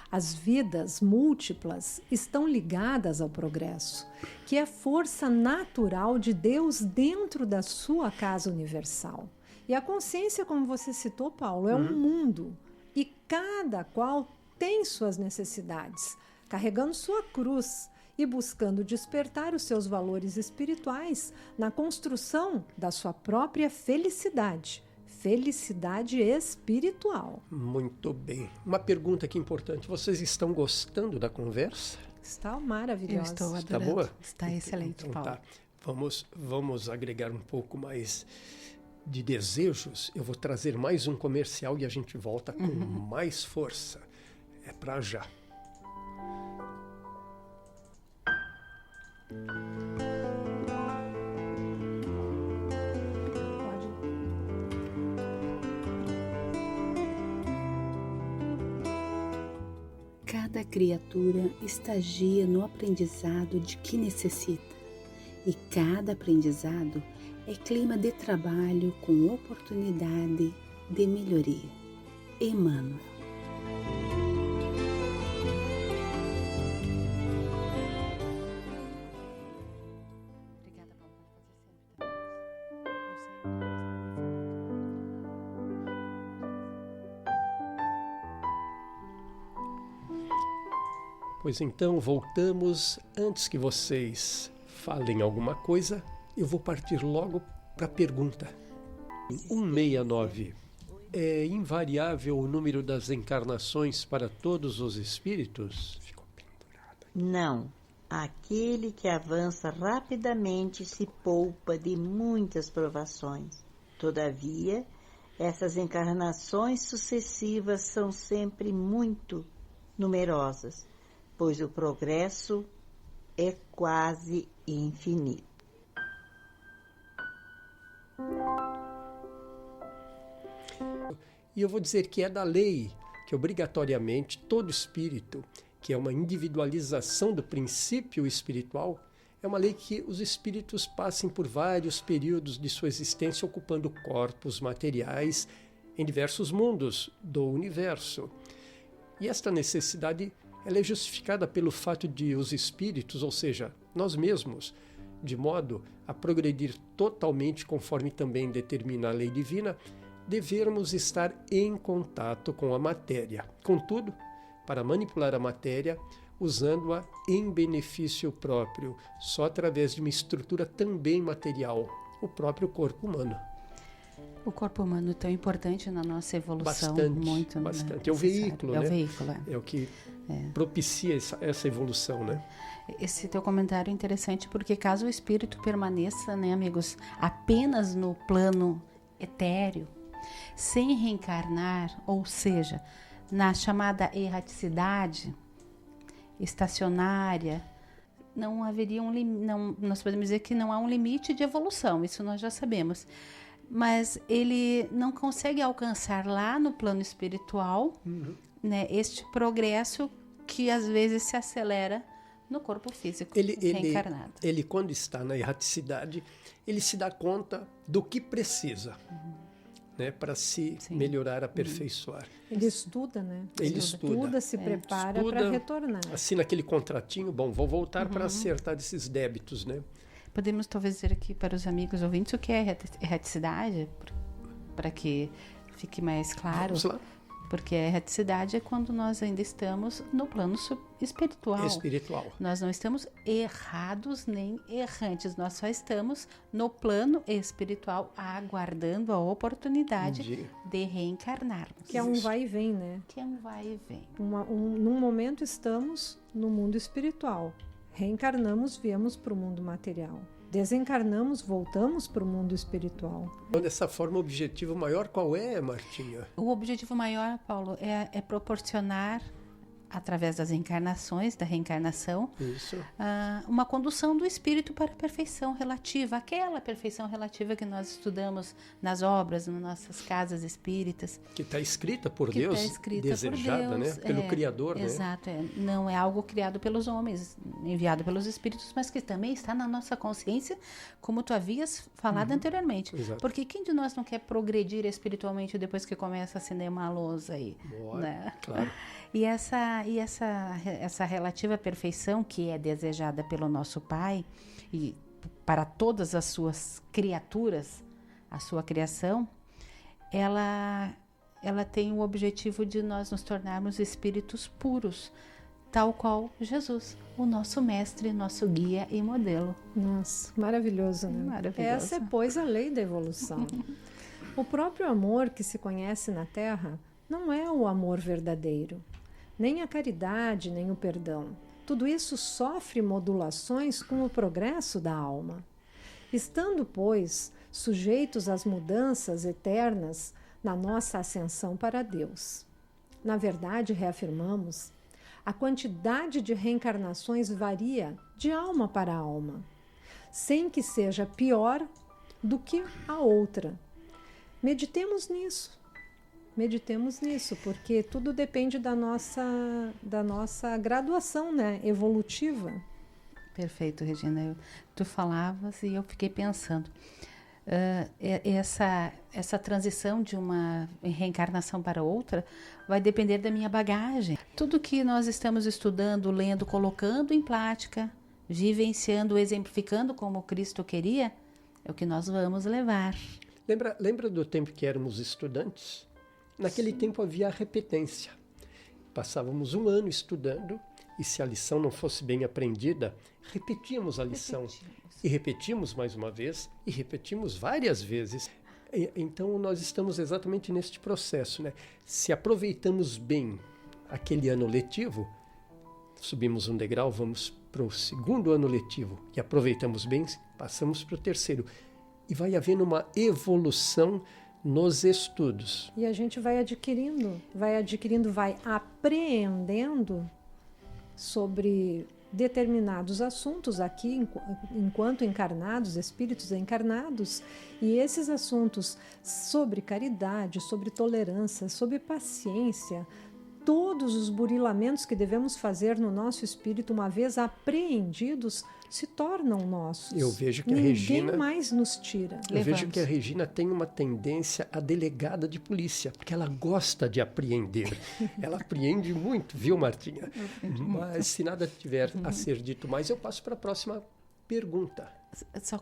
As vidas múltiplas estão ligadas ao progresso, que é força natural de Deus dentro da sua casa universal. E a consciência, como você citou, Paulo, é um mundo. E cada qual tem suas necessidades, carregando sua cruz e buscando despertar os seus valores espirituais na construção da sua própria felicidade. Felicidade espiritual. Muito bem. Uma pergunta aqui importante. Vocês estão gostando da conversa? Está maravilhosa. Eu estou adorando. Está boa? Está excelente, então, Paulo. Tá. Vamos agregar um pouco mais de desejos. Eu vou trazer mais um comercial e a gente volta com mais força. É pra já. Cada criatura estagia no aprendizado de que necessita, e cada aprendizado é clima de trabalho com oportunidade de melhoria. Emmanuel. Obrigada, Paulo, por fazer sempre. Pois então, voltamos. Antes que vocês falem alguma coisa, eu vou partir logo para a pergunta. 169. É invariável o número das encarnações para todos os espíritos? Ficou pendurado. Não. Aquele que avança rapidamente se poupa de muitas provações. Todavia, Essas encarnações sucessivas são sempre muito numerosas, pois o progresso é quase infinito. E eu vou dizer que é da lei que obrigatoriamente todo espírito, que é uma individualização do princípio espiritual, é uma lei que os espíritos passem por vários períodos de sua existência ocupando corpos materiais em diversos mundos do universo. E esta necessidade ela é justificada pelo fato de os espíritos, ou seja, nós mesmos, de modo a progredir totalmente conforme também determina a lei divina, devermos estar em contato com a matéria. Contudo, para manipular a matéria, usando-a em benefício próprio, só através de uma estrutura também material, o próprio corpo humano. O corpo humano é tão importante na nossa evolução. Bastante. Né, é o veículo, é né? O veículo, é o que propicia essa evolução, né? Esse teu comentário é interessante porque caso o espírito permaneça, né, amigos, apenas no plano etéreo, sem reencarnar, ou seja, na chamada erraticidade estacionária, não haveria nós podemos dizer que não há um limite de evolução, isso nós já sabemos. Mas ele não consegue alcançar lá no plano espiritual, né, este progresso que às vezes se acelera no corpo físico reencarnado. Ele, quando está na erraticidade, ele se dá conta do que precisa, né, para se melhorar, aperfeiçoar. Ele estuda, né? Ele estuda, se prepara para retornar. Assina aquele contratinho, vou voltar para acertar esses débitos, né? Podemos talvez dizer aqui para os amigos ouvintes o que é erraticidade, para que fique mais claro. Vamos lá. Porque a erraticidade é quando nós ainda estamos no plano espiritual. Nós não estamos errados nem errantes, nós só estamos no plano espiritual aguardando a oportunidade de reencarnarmos. Que é um vai e vem, né? Que é um vai e vem. Num momento estamos no mundo espiritual. Reencarnamos, viemos para o mundo material. Desencarnamos, voltamos para o mundo espiritual. Dessa forma, o objetivo maior qual é, Martinha? O objetivo maior, Paulo, é proporcionar, através das encarnações, da reencarnação, uma condução do espírito para a perfeição relativa, aquela perfeição relativa que nós estudamos nas obras, nas nossas casas espíritas. Que está escrita por Deus, desejada, por Deus, né? Pelo Criador. Exato, né? Não é algo criado pelos homens, enviado pelos espíritos, mas que também está na nossa consciência, como tu havias falado anteriormente. Exato. Porque quem de nós não quer progredir espiritualmente depois que começa a acender uma luz aí? Né? Claro. E essa relativa perfeição que é desejada pelo nosso Pai e para todas as suas criaturas, a sua criação, ela tem o objetivo de nós nos tornarmos espíritos puros, tal qual Jesus, o nosso mestre, nosso guia e modelo. Nossa, maravilhoso, né? Maravilhoso. Essa é, pois, a lei da evolução. O próprio amor que se conhece na Terra não é o amor verdadeiro. Nem a caridade, nem o perdão. Tudo isso sofre modulações com o progresso da alma. Estando, pois, sujeitos às mudanças eternas na nossa ascensão para Deus. Na verdade, reafirmamos, a quantidade de reencarnações varia de alma para alma, sem que seja pior do que a outra. Meditemos nisso, porque tudo depende da nossa graduação, né, evolutiva. Perfeito, Regina. Tu falavas e eu fiquei pensando. Essa transição de uma reencarnação para outra vai depender da minha bagagem. Tudo que nós estamos estudando, lendo, colocando em prática, vivenciando, exemplificando como Cristo queria, é o que nós vamos levar. Lembra do tempo que éramos estudantes? Naquele tempo havia a repetência. Passávamos um ano estudando e se a lição não fosse bem aprendida, repetíamos a lição. E repetimos mais uma vez e repetimos várias vezes. Então nós estamos exatamente neste processo, né? Se aproveitamos bem aquele ano letivo, subimos um degrau, vamos para o segundo ano letivo e aproveitamos bem, passamos para o terceiro. E vai havendo uma evolução nos estudos. E a gente vai adquirindo, vai apreendendo sobre determinados assuntos aqui, enquanto encarnados, espíritos encarnados, e esses assuntos sobre caridade, sobre tolerância, sobre paciência, todos os burilamentos que devemos fazer no nosso espírito, uma vez apreendidos, se tornam nossos. Eu vejo que Ninguém mais nos tira. Vejo que a Regina tem uma tendência a delegada de polícia, porque ela gosta de apreender. Ela apreende muito, viu, Martinha? Mas se nada tiver a ser dito mais, eu passo para a próxima pergunta. Só,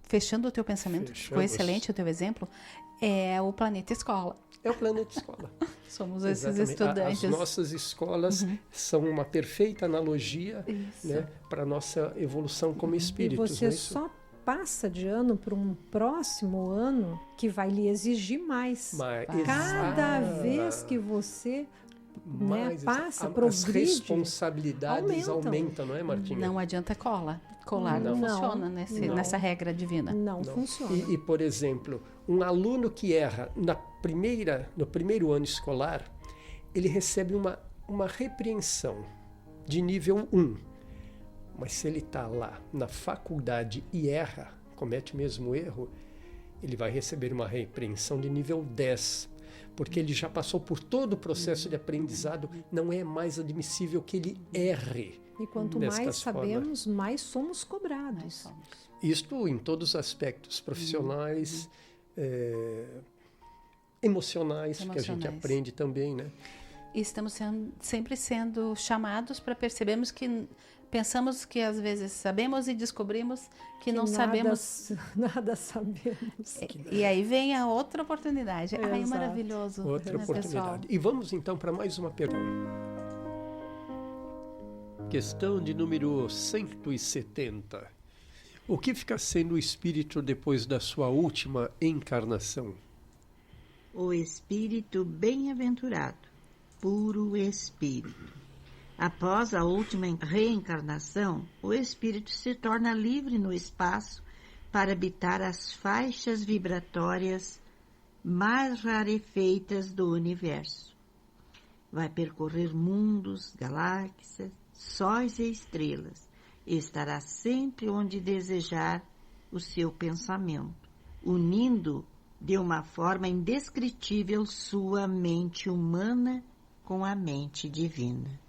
fechando o teu pensamento, foi excelente o teu exemplo, é o planeta escola. É o planeta escola. Somos Exatamente. esses estudantes. As nossas escolas são uma perfeita analogia, né, para a nossa evolução como espíritos. E você só passa de ano para um próximo ano que vai lhe exigir mais. Cada vez que você passa, progride, as responsabilidades aumentam, não é, Martinha? Não adianta colar não funciona nessa regra divina. Não funciona. E, por exemplo, um aluno que erra no primeiro ano escolar, ele recebe uma repreensão de nível 1. Mas se ele está lá na faculdade e erra, comete o mesmo erro, ele vai receber uma repreensão de nível 10. Porque ele já passou por todo o processo de aprendizado, não é mais admissível que ele erre. E quanto mais sabemos, mais somos cobrados. Isto em todos os aspectos, profissionais, emocionais, que a gente aprende também, né? E estamos sempre sendo chamados para percebermos que pensamos que às vezes sabemos e descobrimos que não sabemos. Nada sabemos. E aí vem a outra oportunidade. Ai, é maravilhoso. Outra oportunidade. Pessoal? E vamos então para mais uma pergunta. Questão de número 170. O que fica sendo o espírito depois da sua última encarnação? O espírito bem-aventurado, puro espírito. Após a última reencarnação, o espírito se torna livre no espaço para habitar as faixas vibratórias mais rarefeitas do universo. Vai percorrer mundos, galáxias, sóis e estrelas, e estará sempre onde desejar o seu pensamento, unindo de uma forma indescritível sua mente humana com a mente divina.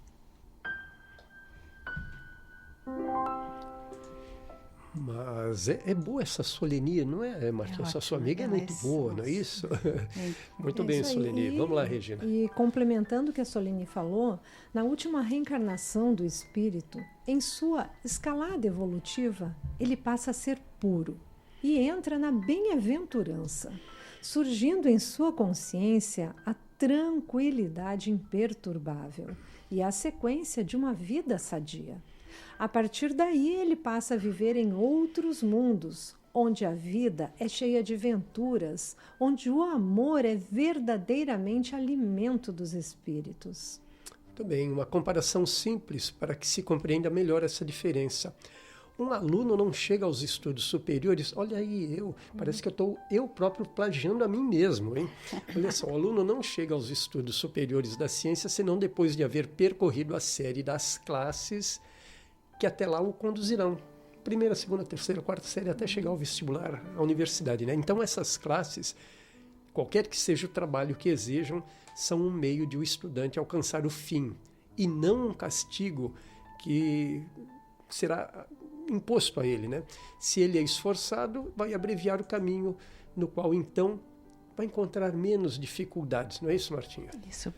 Mas é boa essa Soleni, não é, Martinha? Essa sua amiga é muito boa, não é isso? Muito bem, Soleni. Vamos lá, Regina. E complementando o que a Soleni falou, na última reencarnação do espírito, em sua escalada evolutiva, ele passa a ser puro e entra na bem-aventurança, surgindo em sua consciência a tranquilidade imperturbável e a sequência de uma vida sadia. A partir daí, ele passa a viver em outros mundos, onde a vida é cheia de venturas, onde o amor é verdadeiramente alimento dos espíritos. Muito bem, uma comparação simples para que se compreenda melhor essa diferença. Um aluno não chega aos estudos superiores, olha aí, parece que eu próprio plagiando a mim mesmo, hein? Olha só, o aluno não chega aos estudos superiores da ciência senão depois de haver percorrido a série das classes que até lá o conduzirão. Primeira, segunda, terceira, quarta série, até chegar ao vestibular, à universidade, né? Então essas classes, qualquer que seja o trabalho que exijam, são um meio de o estudante alcançar o fim, e não um castigo que será imposto a ele, né? Se ele é esforçado, vai abreviar o caminho no qual então vai encontrar menos dificuldades, não é isso, Martinha? Isso.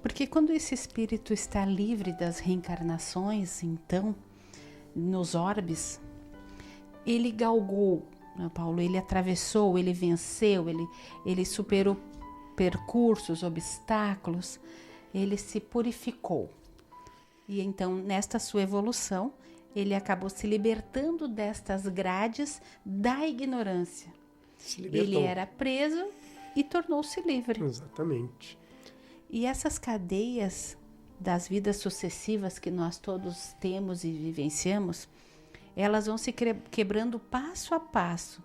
Porque quando esse espírito está livre das reencarnações, então, nos orbes, ele galgou, né, Paulo? Ele atravessou, ele venceu, ele superou percursos, obstáculos, ele se purificou. E então, nesta sua evolução, ele acabou se libertando destas grades da ignorância. Ele era preso e tornou-se livre. Exatamente. E essas cadeias das vidas sucessivas que nós todos temos e vivenciamos, elas vão se quebrando passo a passo.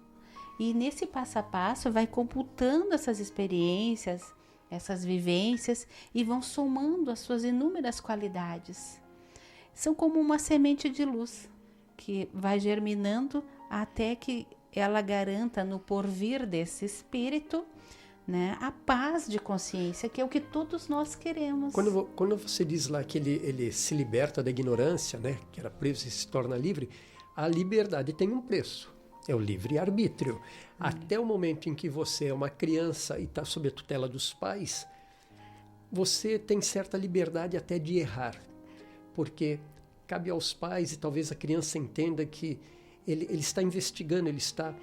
E nesse passo a passo vai computando essas experiências, essas vivências e vão somando as suas inúmeras qualidades. São como uma semente de luz que vai germinando até que ela garanta no porvir desse espírito, né, a paz de consciência, que é o que todos nós queremos. Quando você diz lá que ele se liberta da ignorância, né, que era preso e se torna livre, a liberdade tem um preço, é o livre-arbítrio. Até o momento em que você é uma criança e está sob a tutela dos pais, você tem certa liberdade até de errar, porque cabe aos pais, e talvez a criança entenda que ele está investigando, ele está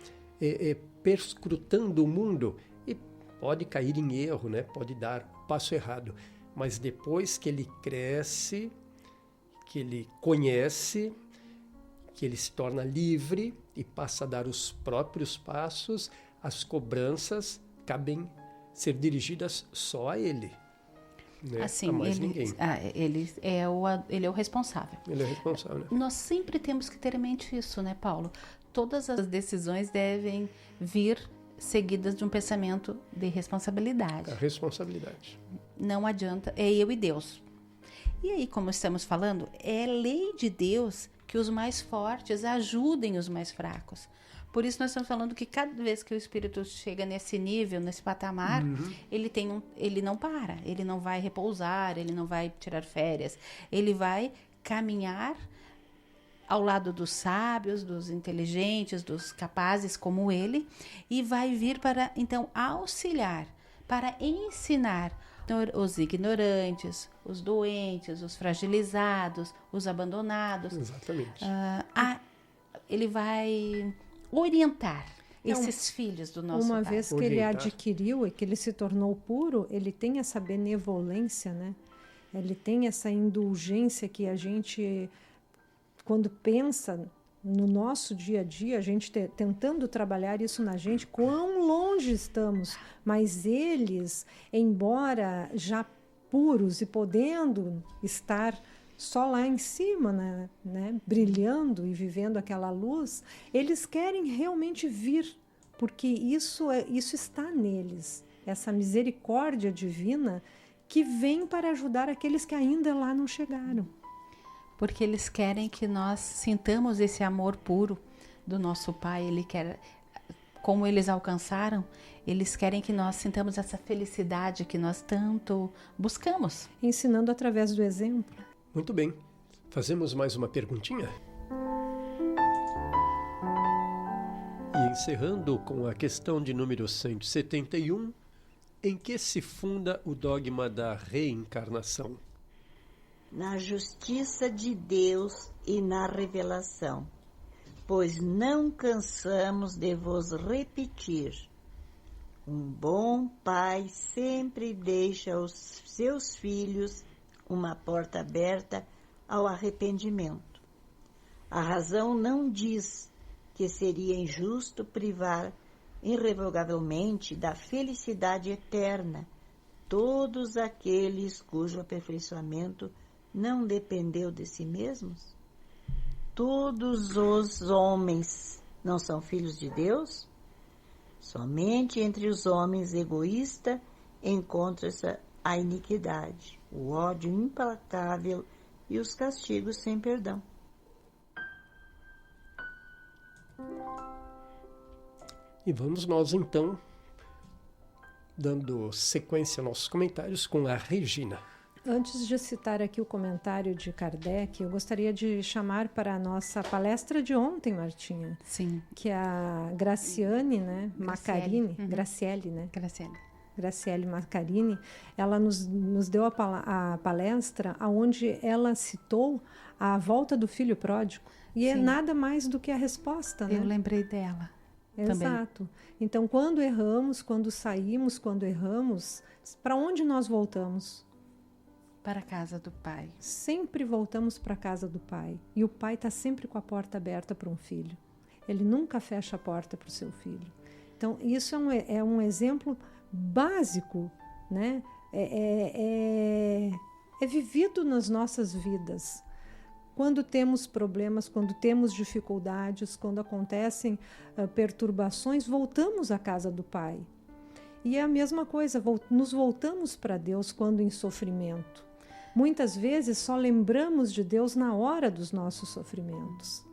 perscrutando o mundo e pode cair em erro, né? Pode dar passo errado. Mas depois que ele cresce, que ele conhece, que ele se torna livre e passa a dar os próprios passos, as cobranças cabem ser dirigidas só a ele. Né? Assim, a mais ninguém. Ele é o responsável. Ele é responsável, né? Nós sempre temos que ter em mente isso, né, Paulo? Todas as decisões devem vir seguidas de um pensamento de responsabilidade. A responsabilidade. Não adianta, é eu e Deus. E aí, como estamos falando, é lei de Deus que os mais fortes ajudem os mais fracos. Por isso nós estamos falando que cada vez que o espírito chega nesse nível, nesse patamar, ele não para, ele não vai repousar, ele não vai tirar férias, ele vai caminhar ao lado dos sábios, dos inteligentes, dos capazes como ele, e vai vir para, então, auxiliar, para ensinar os ignorantes, os doentes, os fragilizados, os abandonados. Exatamente. Ele vai orientar esses filhos do nosso Uma Pai. vez que ele adquiriu e que ele se tornou puro, ele tem essa benevolência, né? Ele tem essa indulgência que a gente, quando pensa no nosso dia a dia, a gente tentando trabalhar isso na gente, quão longe estamos, mas eles, embora já puros e podendo estar só lá em cima, né, brilhando e vivendo aquela luz, eles querem realmente vir, porque isso está neles, essa misericórdia divina que vem para ajudar aqueles que ainda lá não chegaram. Porque eles querem que nós sintamos esse amor puro do nosso Pai. Ele quer, como eles alcançaram, eles querem que nós sintamos essa felicidade que nós tanto buscamos. Ensinando através do exemplo. Muito bem. Fazemos mais uma perguntinha? E encerrando com a questão de número 171, em que se funda o dogma da reencarnação? Na justiça de Deus e na revelação, pois não cansamos de vos repetir. Um bom pai sempre deixa aos seus filhos uma porta aberta ao arrependimento. A razão não diz que seria injusto privar irrevogavelmente da felicidade eterna todos aqueles cujo aperfeiçoamento não dependeu de si mesmos? Todos os homens não são filhos de Deus? Somente entre os homens egoístas encontra-se a iniquidade, o ódio implacável e os castigos sem perdão. E vamos nós então, dando sequência aos nossos comentários com a Regina. Antes de citar aqui o comentário de Kardec, eu gostaria de chamar para a nossa palestra de ontem, Martinha. Sim. Que a Graciane, né? Maccarini, Graciele. Graciele Maccarini, ela nos deu a palestra onde ela citou a volta do filho pródigo. E é nada mais do que a resposta, né? Eu lembrei dela. Exato. Também. Então, quando erramos, quando saímos, quando erramos, para onde nós voltamos? Para a casa do Pai. Sempre voltamos para a casa do Pai. E o Pai está sempre com a porta aberta para um filho. Ele nunca fecha a porta para o seu filho. Então, isso é um exemplo básico, né? É vivido nas nossas vidas. quando temos problemas, quando temos dificuldades, quando acontecem perturbações, voltamos à casa do Pai. E é a mesma coisa, nos voltamos para Deus quando em sofrimento. Muitas vezes só lembramos de Deus na hora dos nossos sofrimentos.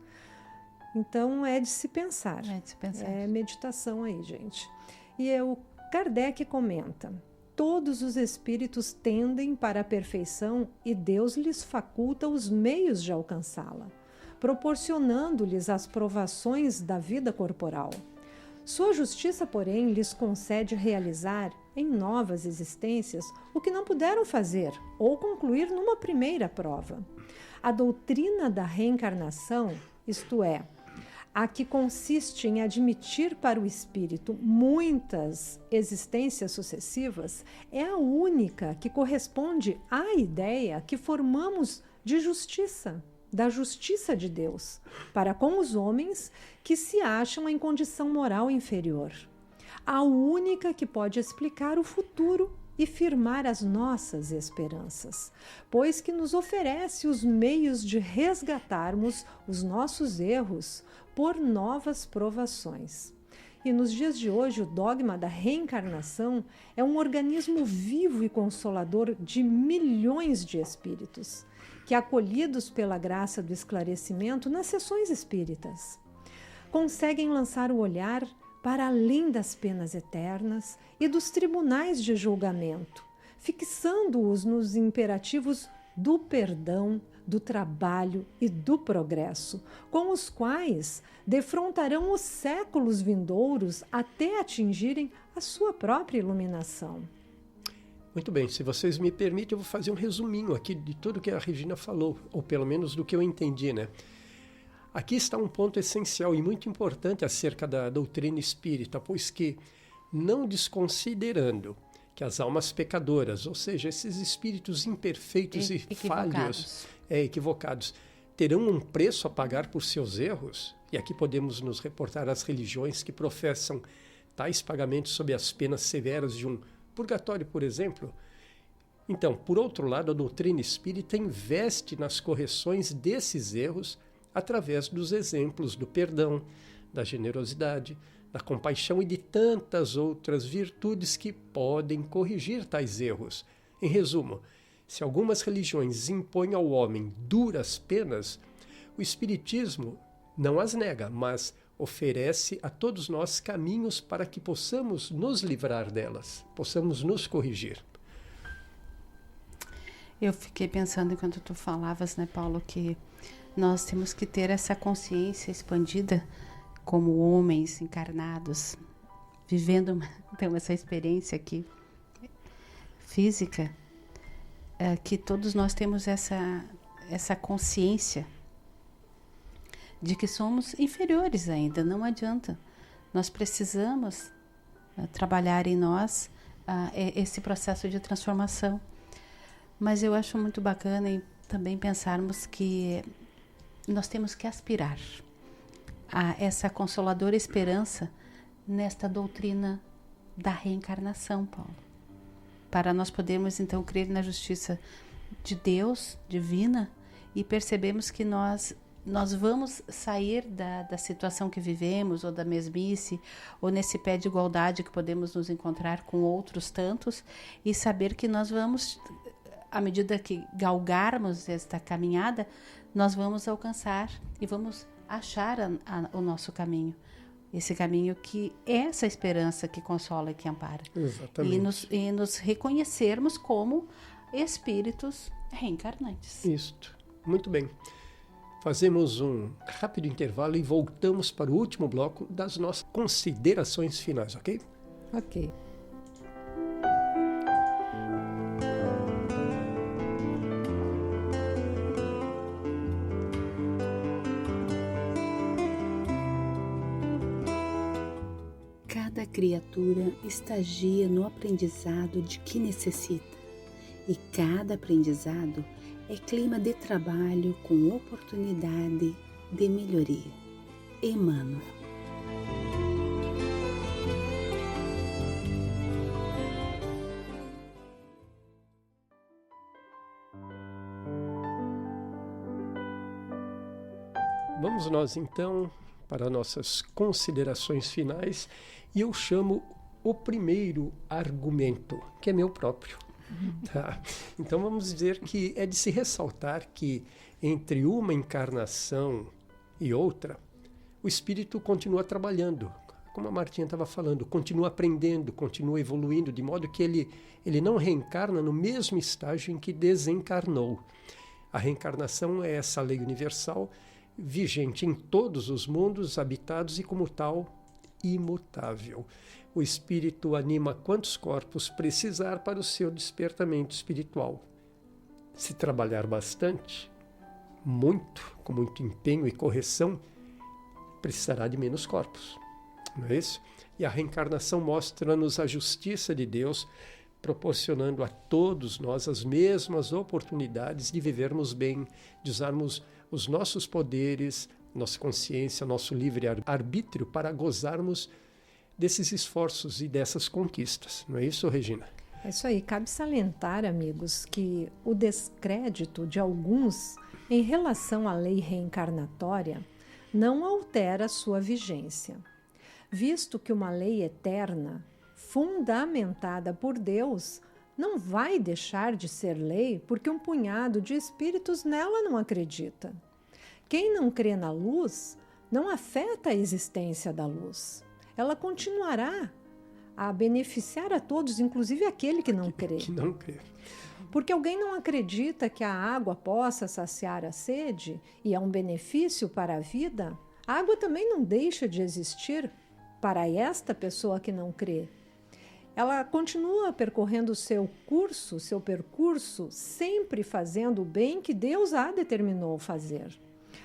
Então é de se pensar. É de se pensar. É meditação aí, gente. E o Kardec comenta: todos os espíritos tendem para a perfeição e Deus lhes faculta os meios de alcançá-la, proporcionando-lhes as provações da vida corporal. Sua justiça, porém, lhes concede realizar em novas existências o que não puderam fazer ou concluir numa primeira prova. A doutrina da reencarnação, isto é, a que consiste em admitir para o espírito muitas existências sucessivas, é a única que corresponde à ideia que formamos de justiça, da justiça de Deus, para com os homens que se acham em condição moral inferior. A única que pode explicar o futuro e firmar as nossas esperanças, pois que nos oferece os meios de resgatarmos os nossos erros por novas provações. E nos dias de hoje, o dogma da reencarnação é um organismo vivo e consolador de milhões de espíritos, que, acolhidos pela graça do esclarecimento nas sessões espíritas, conseguem lançar o olhar para além das penas eternas e dos tribunais de julgamento, fixando-os nos imperativos do perdão, do trabalho e do progresso, com os quais defrontarão os séculos vindouros até atingirem a sua própria iluminação. Muito bem, se vocês me permitem, eu vou fazer um resuminho aqui de tudo que a Regina falou, ou pelo menos do que eu entendi, né? Aqui está um ponto essencial e muito importante acerca da doutrina espírita, pois que, não desconsiderando que as almas pecadoras, ou seja, esses espíritos imperfeitos e falhos, equivocados, terão um preço a pagar por seus erros, e aqui podemos nos reportar às religiões que professam tais pagamentos sob as penas severas de um purgatório, por exemplo. Então, por outro lado, a doutrina espírita investe nas correções desses erros através dos exemplos do perdão, da generosidade, da compaixão e de tantas outras virtudes que podem corrigir tais erros. Em resumo, se algumas religiões impõem ao homem duras penas, o Espiritismo não as nega, mas oferece a todos nós caminhos para que possamos nos livrar delas, possamos nos corrigir. Eu fiquei pensando enquanto tu falavas, né, Paulo, que nós temos que ter essa consciência expandida como homens encarnados, vivendo então, essa experiência aqui física, que todos nós temos essa consciência de que somos inferiores ainda, não adianta. Nós precisamos trabalhar em nós esse processo de transformação. Mas eu acho muito bacana também pensarmos que nós temos que aspirar a essa consoladora esperança nesta doutrina da reencarnação, Paulo. Para nós podermos então crer na justiça de Deus, divina, e percebemos que nós vamos sair da situação que vivemos, ou da mesmice, ou nesse pé de igualdade que podemos nos encontrar com outros tantos, e saber que nós vamos, à medida que galgarmos esta caminhada, nós vamos alcançar e vamos achar o nosso caminho. Esse caminho que é essa esperança que consola e que ampara. Exatamente. E nos reconhecermos como espíritos reencarnantes. Isto. Muito bem. Fazemos um rápido intervalo e voltamos para o último bloco das nossas considerações finais, ok? Ok. Cada criatura estagia no aprendizado de que necessita, e cada aprendizado é clima de trabalho com oportunidade de melhoria. Emmanuel. Vamos nós então para nossas considerações finais e eu chamo o primeiro argumento, que é meu próprio. Tá? Então vamos dizer que é de se ressaltar que entre uma encarnação e outra, o espírito continua trabalhando, como a Martinha estava falando, continua aprendendo, continua evoluindo, de modo que ele não reencarna no mesmo estágio em que desencarnou. A reencarnação é essa lei universal, vigente em todos os mundos habitados e, como tal, imutável. O espírito anima quantos corpos precisar para o seu despertamento espiritual. Se trabalhar bastante, muito, com muito empenho e correção, precisará de menos corpos. Não é isso? E a reencarnação mostra-nos a justiça de Deus, proporcionando a todos nós as mesmas oportunidades de vivermos bem, de usarmos os nossos poderes, nossa consciência, nosso livre-arbítrio para gozarmos desses esforços e dessas conquistas. Não é isso, Regina? É isso aí. Cabe salientar, amigos, que o descrédito de alguns em relação à lei reencarnatória não altera sua vigência, visto que uma lei eterna, fundamentada por Deus, não vai deixar de ser lei porque um punhado de espíritos nela não acredita. Quem não crê na luz não afeta a existência da luz. Ela continuará a beneficiar a todos, inclusive aquele que não crê. Que não crê. Porque alguém não acredita que a água possa saciar a sede e é um benefício para a vida, a água também não deixa de existir para esta pessoa que não crê. Ela continua percorrendo seu percurso, sempre fazendo o bem que Deus a determinou fazer.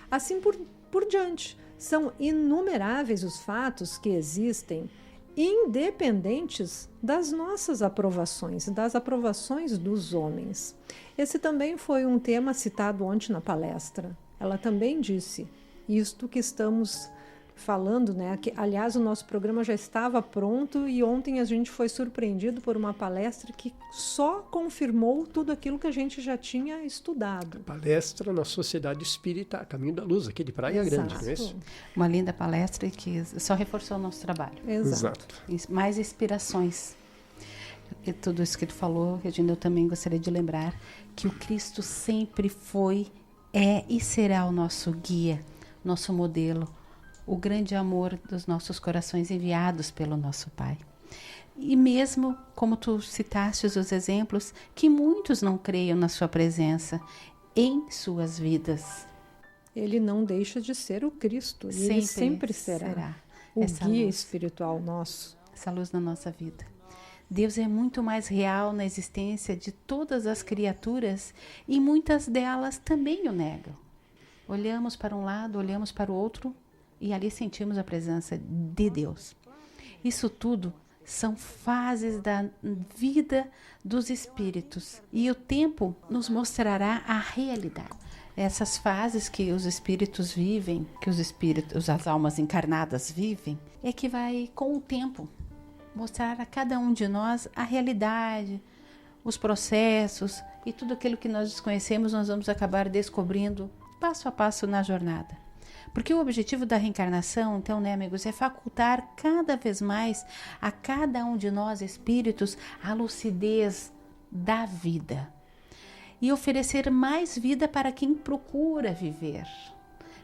Assim por diante, são inumeráveis os fatos que existem, independentes das nossas aprovações, das aprovações dos homens. Esse também foi um tema citado ontem na palestra. Ela também disse isto que estamos falando, né? Que, aliás, o nosso programa já estava pronto e ontem a gente foi surpreendido por uma palestra que só confirmou tudo aquilo que a gente já tinha estudado. Palestra na Sociedade Espírita A Caminho da Luz, aqui de Praia Grande, não é isso? Uma linda palestra que só reforçou o nosso trabalho. Exato. Mais inspirações. E tudo isso que tu falou, Regina, eu também gostaria de lembrar que o Cristo sempre foi, é e será o nosso guia, nosso modelo, o grande amor dos nossos corações enviados pelo nosso Pai. E mesmo, como tu citaste os exemplos, que muitos não creiam na sua presença em suas vidas. Ele não deixa de ser o Cristo. E ele sempre será o guia espiritual nosso. Essa luz na nossa vida. Deus é muito mais real na existência de todas as criaturas e muitas delas também o negam. Olhamos para um lado, olhamos para o outro, e ali sentimos a presença de Deus. Isso tudo são fases da vida dos espíritos. E o tempo nos mostrará a realidade. Essas fases que os espíritos vivem, que as almas encarnadas vivem, é que vai, com o tempo, mostrar a cada um de nós a realidade, os processos e tudo aquilo que nós desconhecemos, nós vamos acabar descobrindo passo a passo na jornada. Porque o objetivo da reencarnação, então, né, amigos, é facultar cada vez mais a cada um de nós, espíritos, a lucidez da vida. E oferecer mais vida para quem procura viver.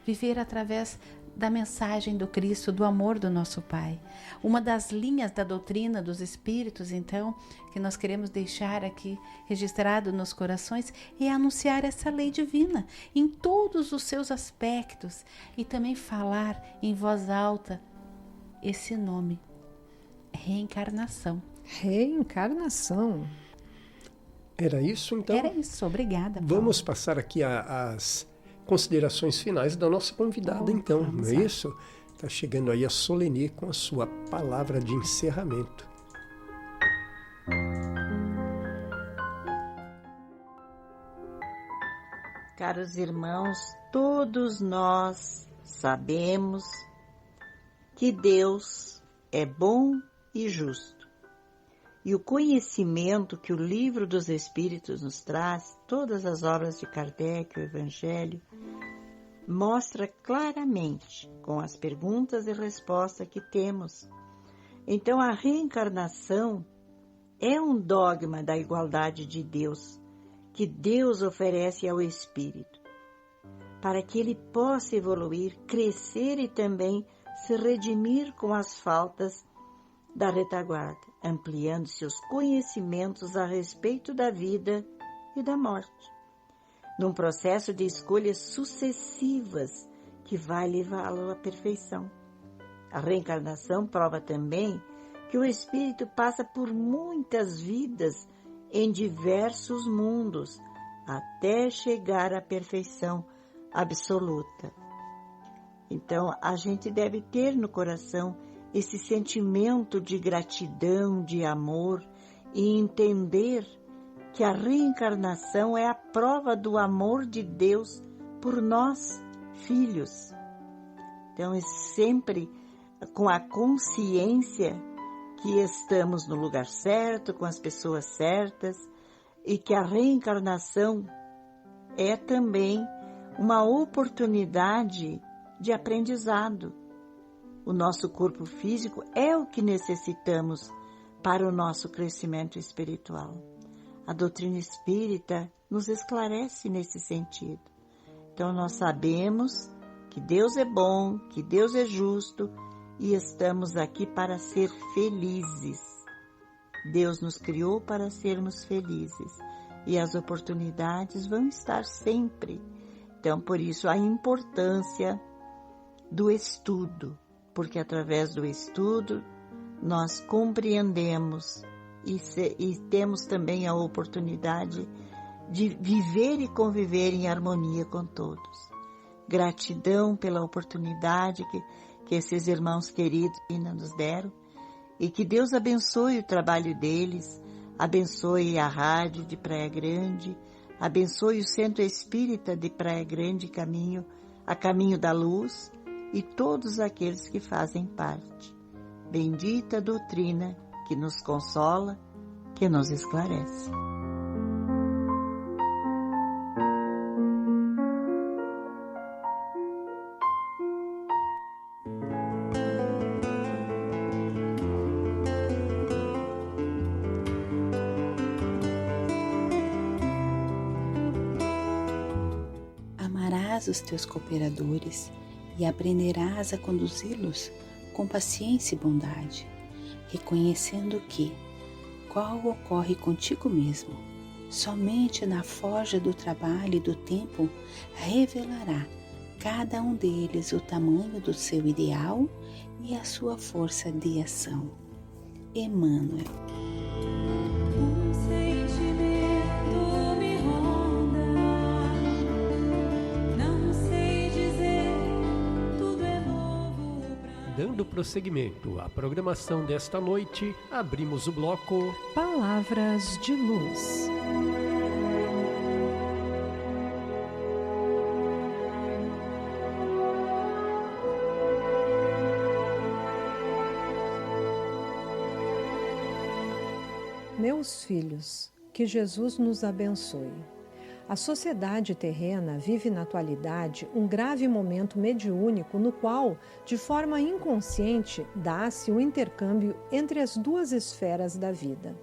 Viver através da mensagem do Cristo, do amor do nosso Pai. Uma das linhas da doutrina dos espíritos, então, que nós queremos deixar aqui registrado nos corações, é anunciar essa lei divina em todos os seus aspectos e também falar em voz alta esse nome, reencarnação. Reencarnação. Era isso, então? Era isso, obrigada, Paulo. Vamos passar aqui as considerações finais da nossa convidada, então, não é isso? Está chegando aí a Soleni com a sua palavra de encerramento. Caros irmãos, todos nós sabemos que Deus é bom e justo. E o conhecimento que o Livro dos Espíritos nos traz, todas as obras de Kardec, o Evangelho, mostra claramente com as perguntas e respostas que temos. Então, a reencarnação é um dogma da igualdade de Deus, que Deus oferece ao espírito, para que ele possa evoluir, crescer e também se redimir com as faltas da retaguarda, ampliando seus conhecimentos a respeito da vida e da morte, num processo de escolhas sucessivas que vai levá-lo à perfeição. A reencarnação prova também que o espírito passa por muitas vidas em diversos mundos, até chegar à perfeição absoluta. Então, a gente deve ter no coração esse sentimento de gratidão, de amor, e entender que a reencarnação é a prova do amor de Deus por nós, filhos. Então, é sempre com a consciência que estamos no lugar certo, com as pessoas certas, e que a reencarnação é também uma oportunidade de aprendizado. O nosso corpo físico é o que necessitamos para o nosso crescimento espiritual. A doutrina espírita nos esclarece nesse sentido. Então nós sabemos que Deus é bom, que Deus é justo e estamos aqui para ser felizes. Deus nos criou para sermos felizes e as oportunidades vão estar sempre. Então, por isso, a importância do estudo, porque através do estudo nós compreendemos e temos também a oportunidade de viver e conviver em harmonia com todos. Gratidão pela oportunidade que esses irmãos queridos nos deram e que Deus abençoe o trabalho deles, abençoe a rádio de Praia Grande, abençoe o Centro Espírita de Praia Grande, a Caminho da Luz e todos aqueles que fazem parte. Bendita doutrina que nos consola, que nos esclarece. Amarás os teus cooperadores e aprenderás a conduzi-los com paciência e bondade, reconhecendo que, qual ocorre contigo mesmo, somente na forja do trabalho e do tempo revelará cada um deles o tamanho do seu ideal e a sua força de ação. Emmanuel. Dando prosseguimento à programação desta noite, abrimos o bloco Palavras de Luz. Meus filhos, que Jesus nos abençoe. A sociedade terrena vive na atualidade um grave momento mediúnico no qual, de forma inconsciente, dá-se o intercâmbio entre as duas esferas da vida.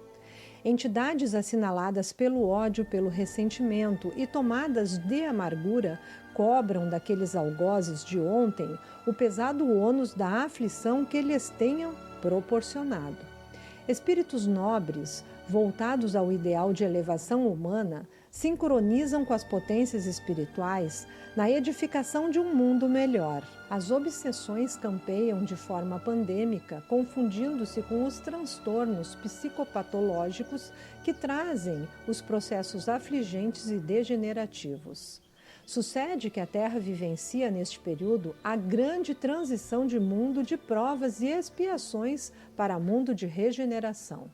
Entidades assinaladas pelo ódio, pelo ressentimento e tomadas de amargura cobram daqueles algozes de ontem o pesado ônus da aflição que lhes tenham proporcionado. Espíritos nobres, voltados ao ideal de elevação humana, sincronizam com as potências espirituais na edificação de um mundo melhor. As obsessões campeiam de forma pandêmica, confundindo-se com os transtornos psicopatológicos que trazem os processos afligentes e degenerativos. Sucede que a Terra vivencia neste período a grande transição de mundo de provas e expiações para mundo de regeneração.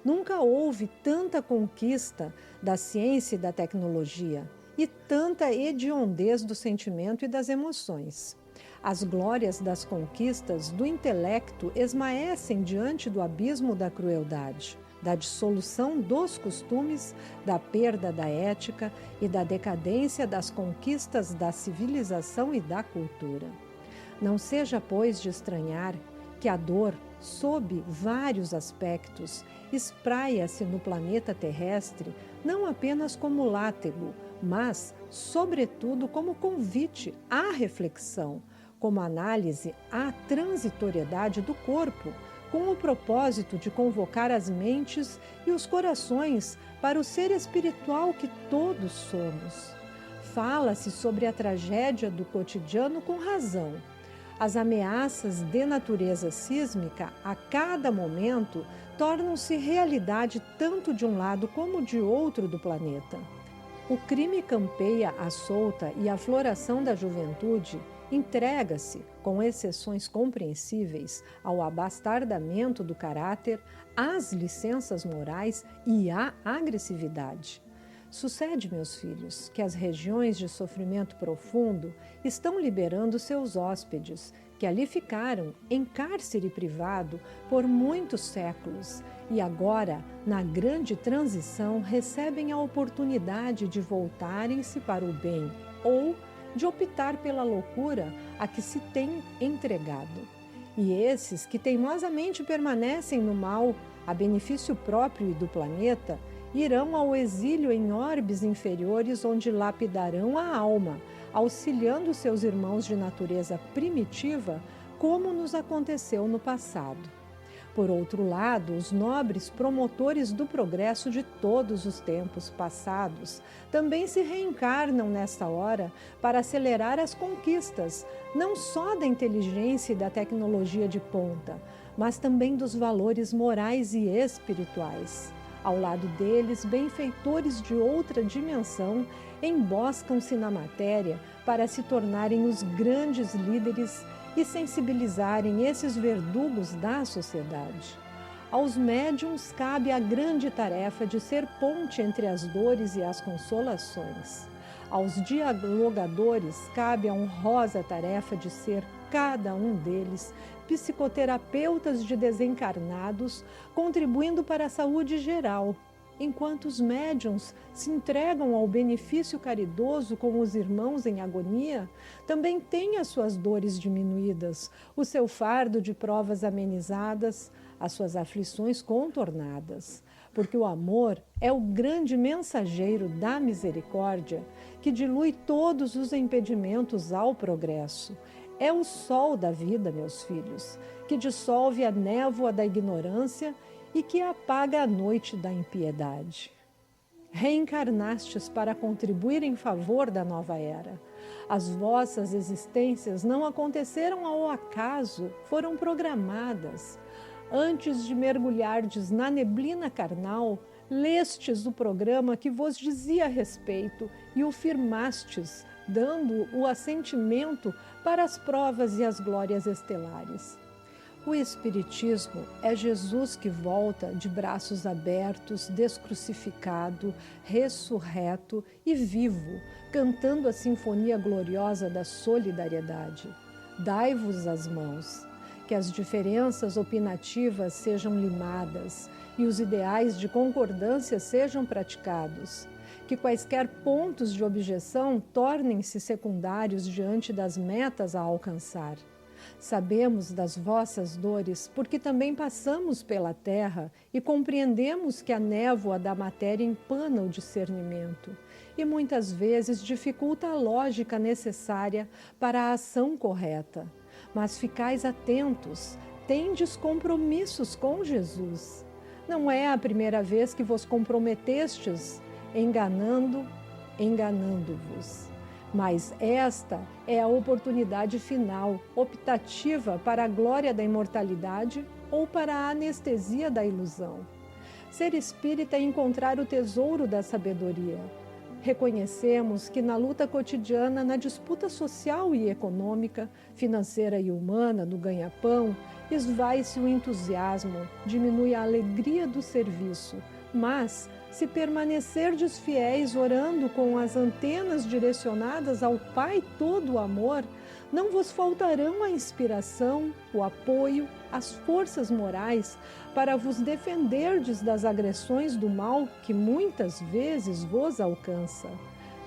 Nunca houve tanta conquista da ciência e da tecnologia e tanta hediondez do sentimento e das emoções. As glórias das conquistas do intelecto esmaecem diante do abismo da crueldade. da dissolução dos costumes, da perda da ética e da decadência das conquistas da civilização e da cultura. Não seja, pois, de estranhar que a dor, sob vários aspectos, espraia-se no planeta terrestre não apenas como látego, mas, sobretudo, como convite à reflexão, como análise à transitoriedade do corpo, com o propósito de convocar as mentes e os corações para o ser espiritual que todos somos. Fala-se sobre a tragédia do cotidiano com razão. As ameaças de natureza sísmica, a cada momento, tornam-se realidade tanto de um lado como de outro do planeta. O crime campeia à solta e a floração da juventude entrega-se, com exceções compreensíveis, ao abastardamento do caráter, às licenças morais e à agressividade. Sucede, meus filhos, que as regiões de sofrimento profundo estão liberando seus hóspedes, que ali ficaram em cárcere privado por muitos séculos e agora, na grande transição, recebem a oportunidade de voltarem-se para o bem ou de optar pela loucura a que se tem entregado. E esses que teimosamente permanecem no mal, a benefício próprio e do planeta, irão ao exílio em orbes inferiores, onde lapidarão a alma, auxiliando seus irmãos de natureza primitiva, como nos aconteceu no passado. Por outro lado, os nobres promotores do progresso de todos os tempos passados também se reencarnam nesta hora para acelerar as conquistas, não só da inteligência e da tecnologia de ponta, mas também dos valores morais e espirituais. Ao lado deles, benfeitores de outra dimensão emboscam-se na matéria para se tornarem os grandes líderes e sensibilizarem esses verdugos da sociedade. Aos médiuns cabe a grande tarefa de ser ponte entre as dores e as consolações. Aos dialogadores cabe a honrosa tarefa de ser, cada um deles, psicoterapeutas de desencarnados, contribuindo para a saúde geral, enquanto os médiuns se entregam ao benefício caridoso com os irmãos em agonia, também têm as suas dores diminuídas, o seu fardo de provas amenizadas, as suas aflições contornadas, porque o amor é o grande mensageiro da misericórdia que dilui todos os impedimentos ao progresso. É o sol da vida, meus filhos, que dissolve a névoa da ignorância e que apaga a noite da impiedade. Reencarnastes para contribuir em favor da nova era. As vossas existências não aconteceram ao acaso, foram programadas. Antes de mergulhardes na neblina carnal, lestes o programa que vos dizia respeito e o firmastes, dando o assentimento para as provas e as glórias estelares. O Espiritismo é Jesus que volta de braços abertos, descrucificado, ressurreto e vivo, cantando a sinfonia gloriosa da solidariedade. Dai-vos as mãos, que as diferenças opinativas sejam limadas e os ideais de concordância sejam praticados, que quaisquer pontos de objeção tornem-se secundários diante das metas a alcançar. Sabemos das vossas dores, porque também passamos pela terra e compreendemos que a névoa da matéria empana o discernimento e muitas vezes dificulta a lógica necessária para a ação correta. Mas ficais atentos, tendes compromissos com Jesus. Não é a primeira vez que vos comprometestes, enganando-vos. Mas esta é a oportunidade final, optativa para a glória da imortalidade ou para a anestesia da ilusão. Ser espírita é encontrar o tesouro da sabedoria. Reconhecemos que na luta cotidiana, na disputa social e econômica, financeira e humana, do ganha-pão, esvai-se o entusiasmo, diminui a alegria do serviço, mas Se permanecerdes fiéis orando com as antenas direcionadas ao Pai todo o amor, não vos faltarão a inspiração, o apoio, as forças morais para vos defenderdes das agressões do mal que muitas vezes vos alcança.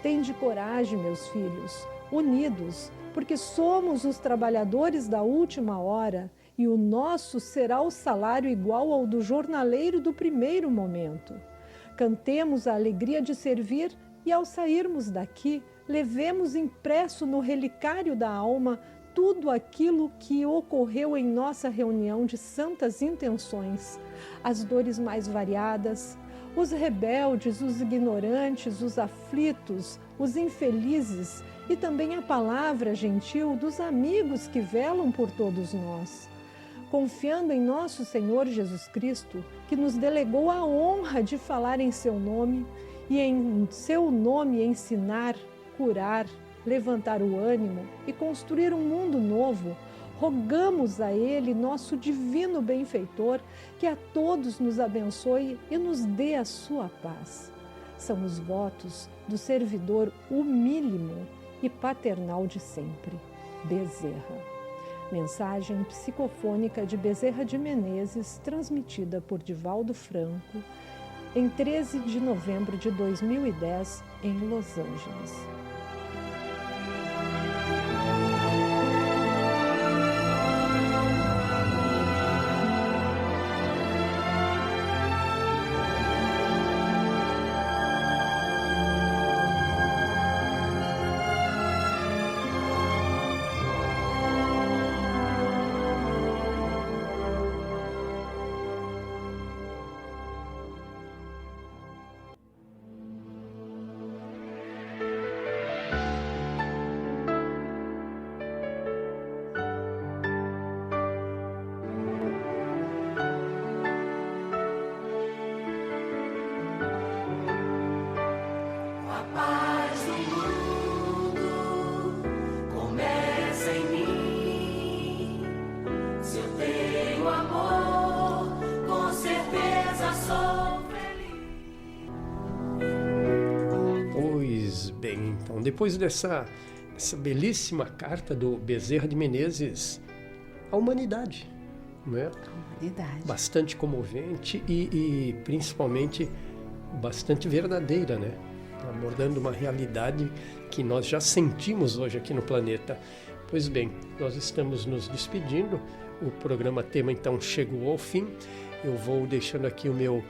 Tende coragem, meus filhos, unidos, porque somos os trabalhadores da última hora e o nosso será o salário igual ao do jornaleiro do primeiro momento. Cantemos a alegria de servir e, ao sairmos daqui, levemos impresso no relicário da alma tudo aquilo que ocorreu em nossa reunião de santas intenções, as dores mais variadas, os rebeldes, os ignorantes, os aflitos, os infelizes e também a palavra gentil dos amigos que velam por todos nós. Confiando em nosso Senhor Jesus Cristo, que nos delegou a honra de falar em seu nome e em seu nome ensinar, curar, levantar o ânimo e construir um mundo novo, rogamos a Ele, nosso divino benfeitor, que a todos nos abençoe e nos dê a sua paz. São os votos do servidor humílimo e paternal de sempre, Bezerra. Mensagem psicofônica de Bezerra de Menezes, transmitida por Divaldo Franco, em 13 de novembro de 2010, em Los Angeles. Depois dessa belíssima carta do Bezerra de Menezes à humanidade, né? Bastante comovente e principalmente bastante verdadeira, né? Abordando uma realidade que nós já sentimos hoje aqui no planeta. Pois bem, nós estamos nos despedindo, o programa Tema então chegou ao fim. Eu vou deixando aqui o meu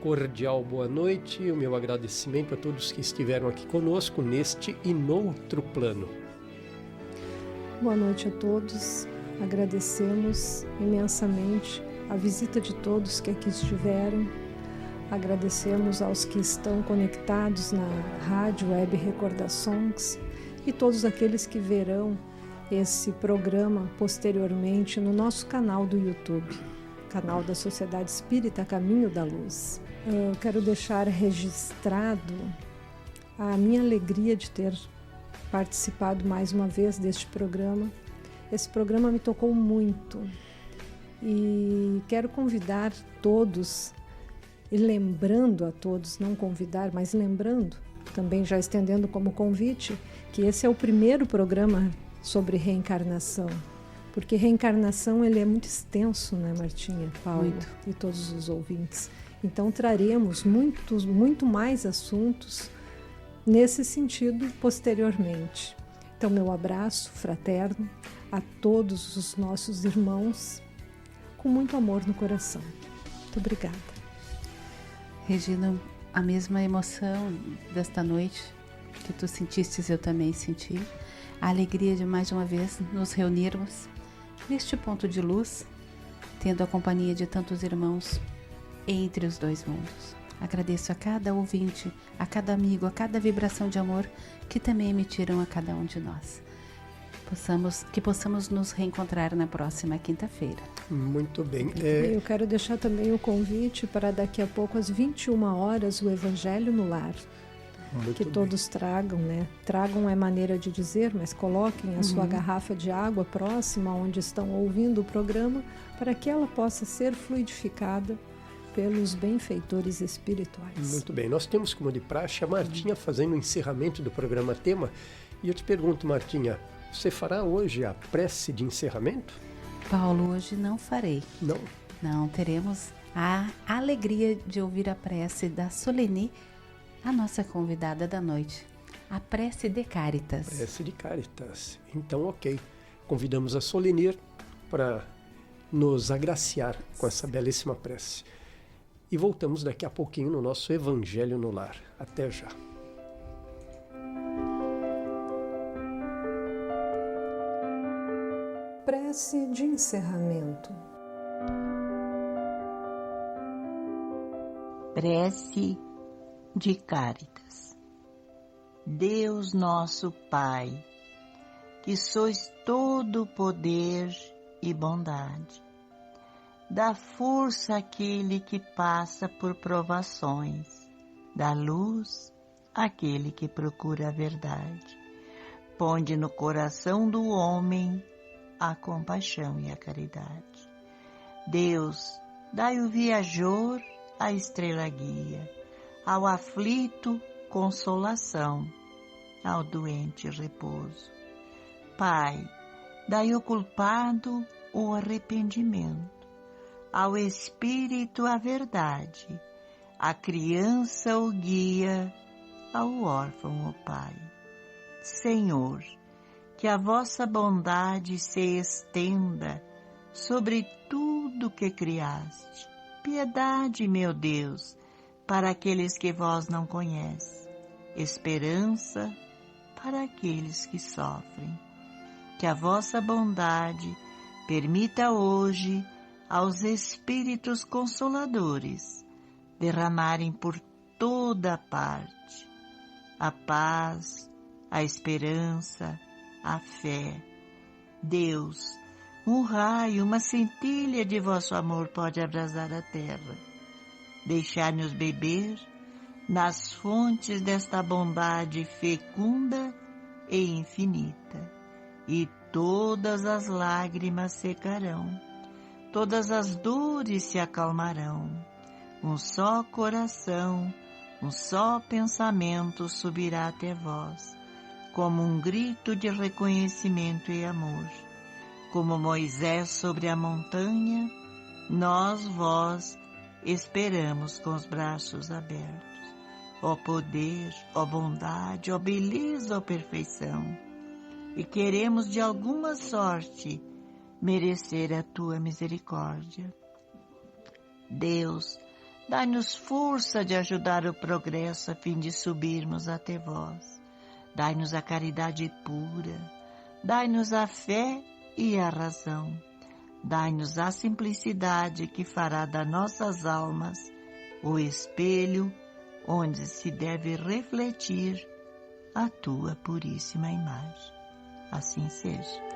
cordial boa noite e o meu agradecimento a todos que estiveram aqui conosco neste e noutro plano. Boa noite a todos, agradecemos imensamente a visita de todos que aqui estiveram, agradecemos aos que estão conectados na Rádio Web Recordações e todos aqueles que verão esse programa posteriormente no nosso canal do YouTube, canal da Sociedade Espírita Caminho da Luz. Eu quero deixar registrado a minha alegria de ter participado mais uma vez deste programa. Esse programa me tocou muito e quero convidar todos, e lembrando a todos, não convidar, mas lembrando, também já estendendo como convite, que esse é o primeiro programa sobre reencarnação. Porque reencarnação ele é muito extenso, né, Martinha, Paulo e todos os ouvintes. Então traremos muito mais assuntos nesse sentido posteriormente. Então meu abraço fraterno a todos os nossos irmãos, com muito amor no coração. Muito obrigada. Regina, a mesma emoção desta noite que tu sentistes, eu também senti. A alegria de mais uma vez nos reunirmos neste ponto de luz, tendo a companhia de tantos irmãos entre os dois mundos. Agradeço a cada ouvinte, a cada amigo, a cada vibração de amor que também emitiram a cada um de nós. Que possamos nos reencontrar na próxima quinta-feira. Muito bem. Eu quero deixar também o convite para daqui a pouco às 21 horas o Evangelho no Lar. Muito que todos bem. Tragam, né? Tragam é maneira de dizer, mas coloquem a sua garrafa de água próxima onde estão ouvindo o programa para que ela possa ser fluidificada pelos benfeitores espirituais. Muito bem, nós temos como de praxe a Martinha fazendo o encerramento do programa Tema. E eu te pergunto, Martinha, você fará hoje a prece de encerramento? Paulo, hoje não farei. Não? Não, teremos a alegria de ouvir a prece da Soleni, a nossa convidada da noite. A prece de Caritas. Prece de Caritas. Então, ok. Convidamos a Solenir para nos agraciar com essa belíssima prece. E voltamos daqui a pouquinho no nosso Evangelho no Lar. Até já. Prece de encerramento. Prece de Caritas. Deus nosso Pai, que sois todo poder e bondade, dá força àquele que passa por provações, dá luz àquele que procura a verdade, ponde no coração do homem a compaixão e a caridade. Deus, dai ao viajor a estrela guia, ao aflito consolação, ao doente repouso. Pai, dai ao culpado o arrependimento, ao espírito a verdade, à criança o guia, ao órfão o pai. Senhor, que a vossa bondade se estenda sobre tudo que criaste. Piedade, meu Deus, para aqueles que vós não conhecem. Esperança para aqueles que sofrem. Que a vossa bondade permita hoje aos Espíritos Consoladores derramarem por toda parte a paz, a esperança, a fé. Deus, um raio, uma centelha de vosso amor pode abrasar a terra. Deixai-nos beber nas fontes desta bondade fecunda e infinita, e todas as lágrimas secarão, todas as dores se acalmarão, um só coração, um só pensamento subirá até vós, como um grito de reconhecimento e amor. Como Moisés sobre a montanha, nós vós esperamos com os braços abertos. Ó poder, ó bondade, ó beleza, ó perfeição. E queremos de alguma sorte merecer a tua misericórdia. Deus, dai-nos força de ajudar o progresso a fim de subirmos até vós. Dai-nos a caridade pura, dai-nos a fé e a razão, dai-nos a simplicidade que fará das nossas almas o espelho onde se deve refletir a tua puríssima imagem. Assim seja.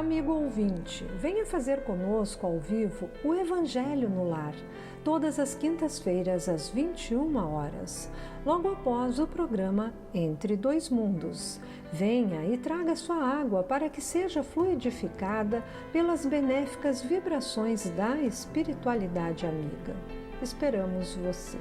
Amigo ouvinte, venha fazer conosco ao vivo o Evangelho no Lar, todas as quintas-feiras às 21 horas, logo após o programa Entre Dois Mundos. Venha e traga sua água para que seja fluidificada pelas benéficas vibrações da espiritualidade amiga. Esperamos você!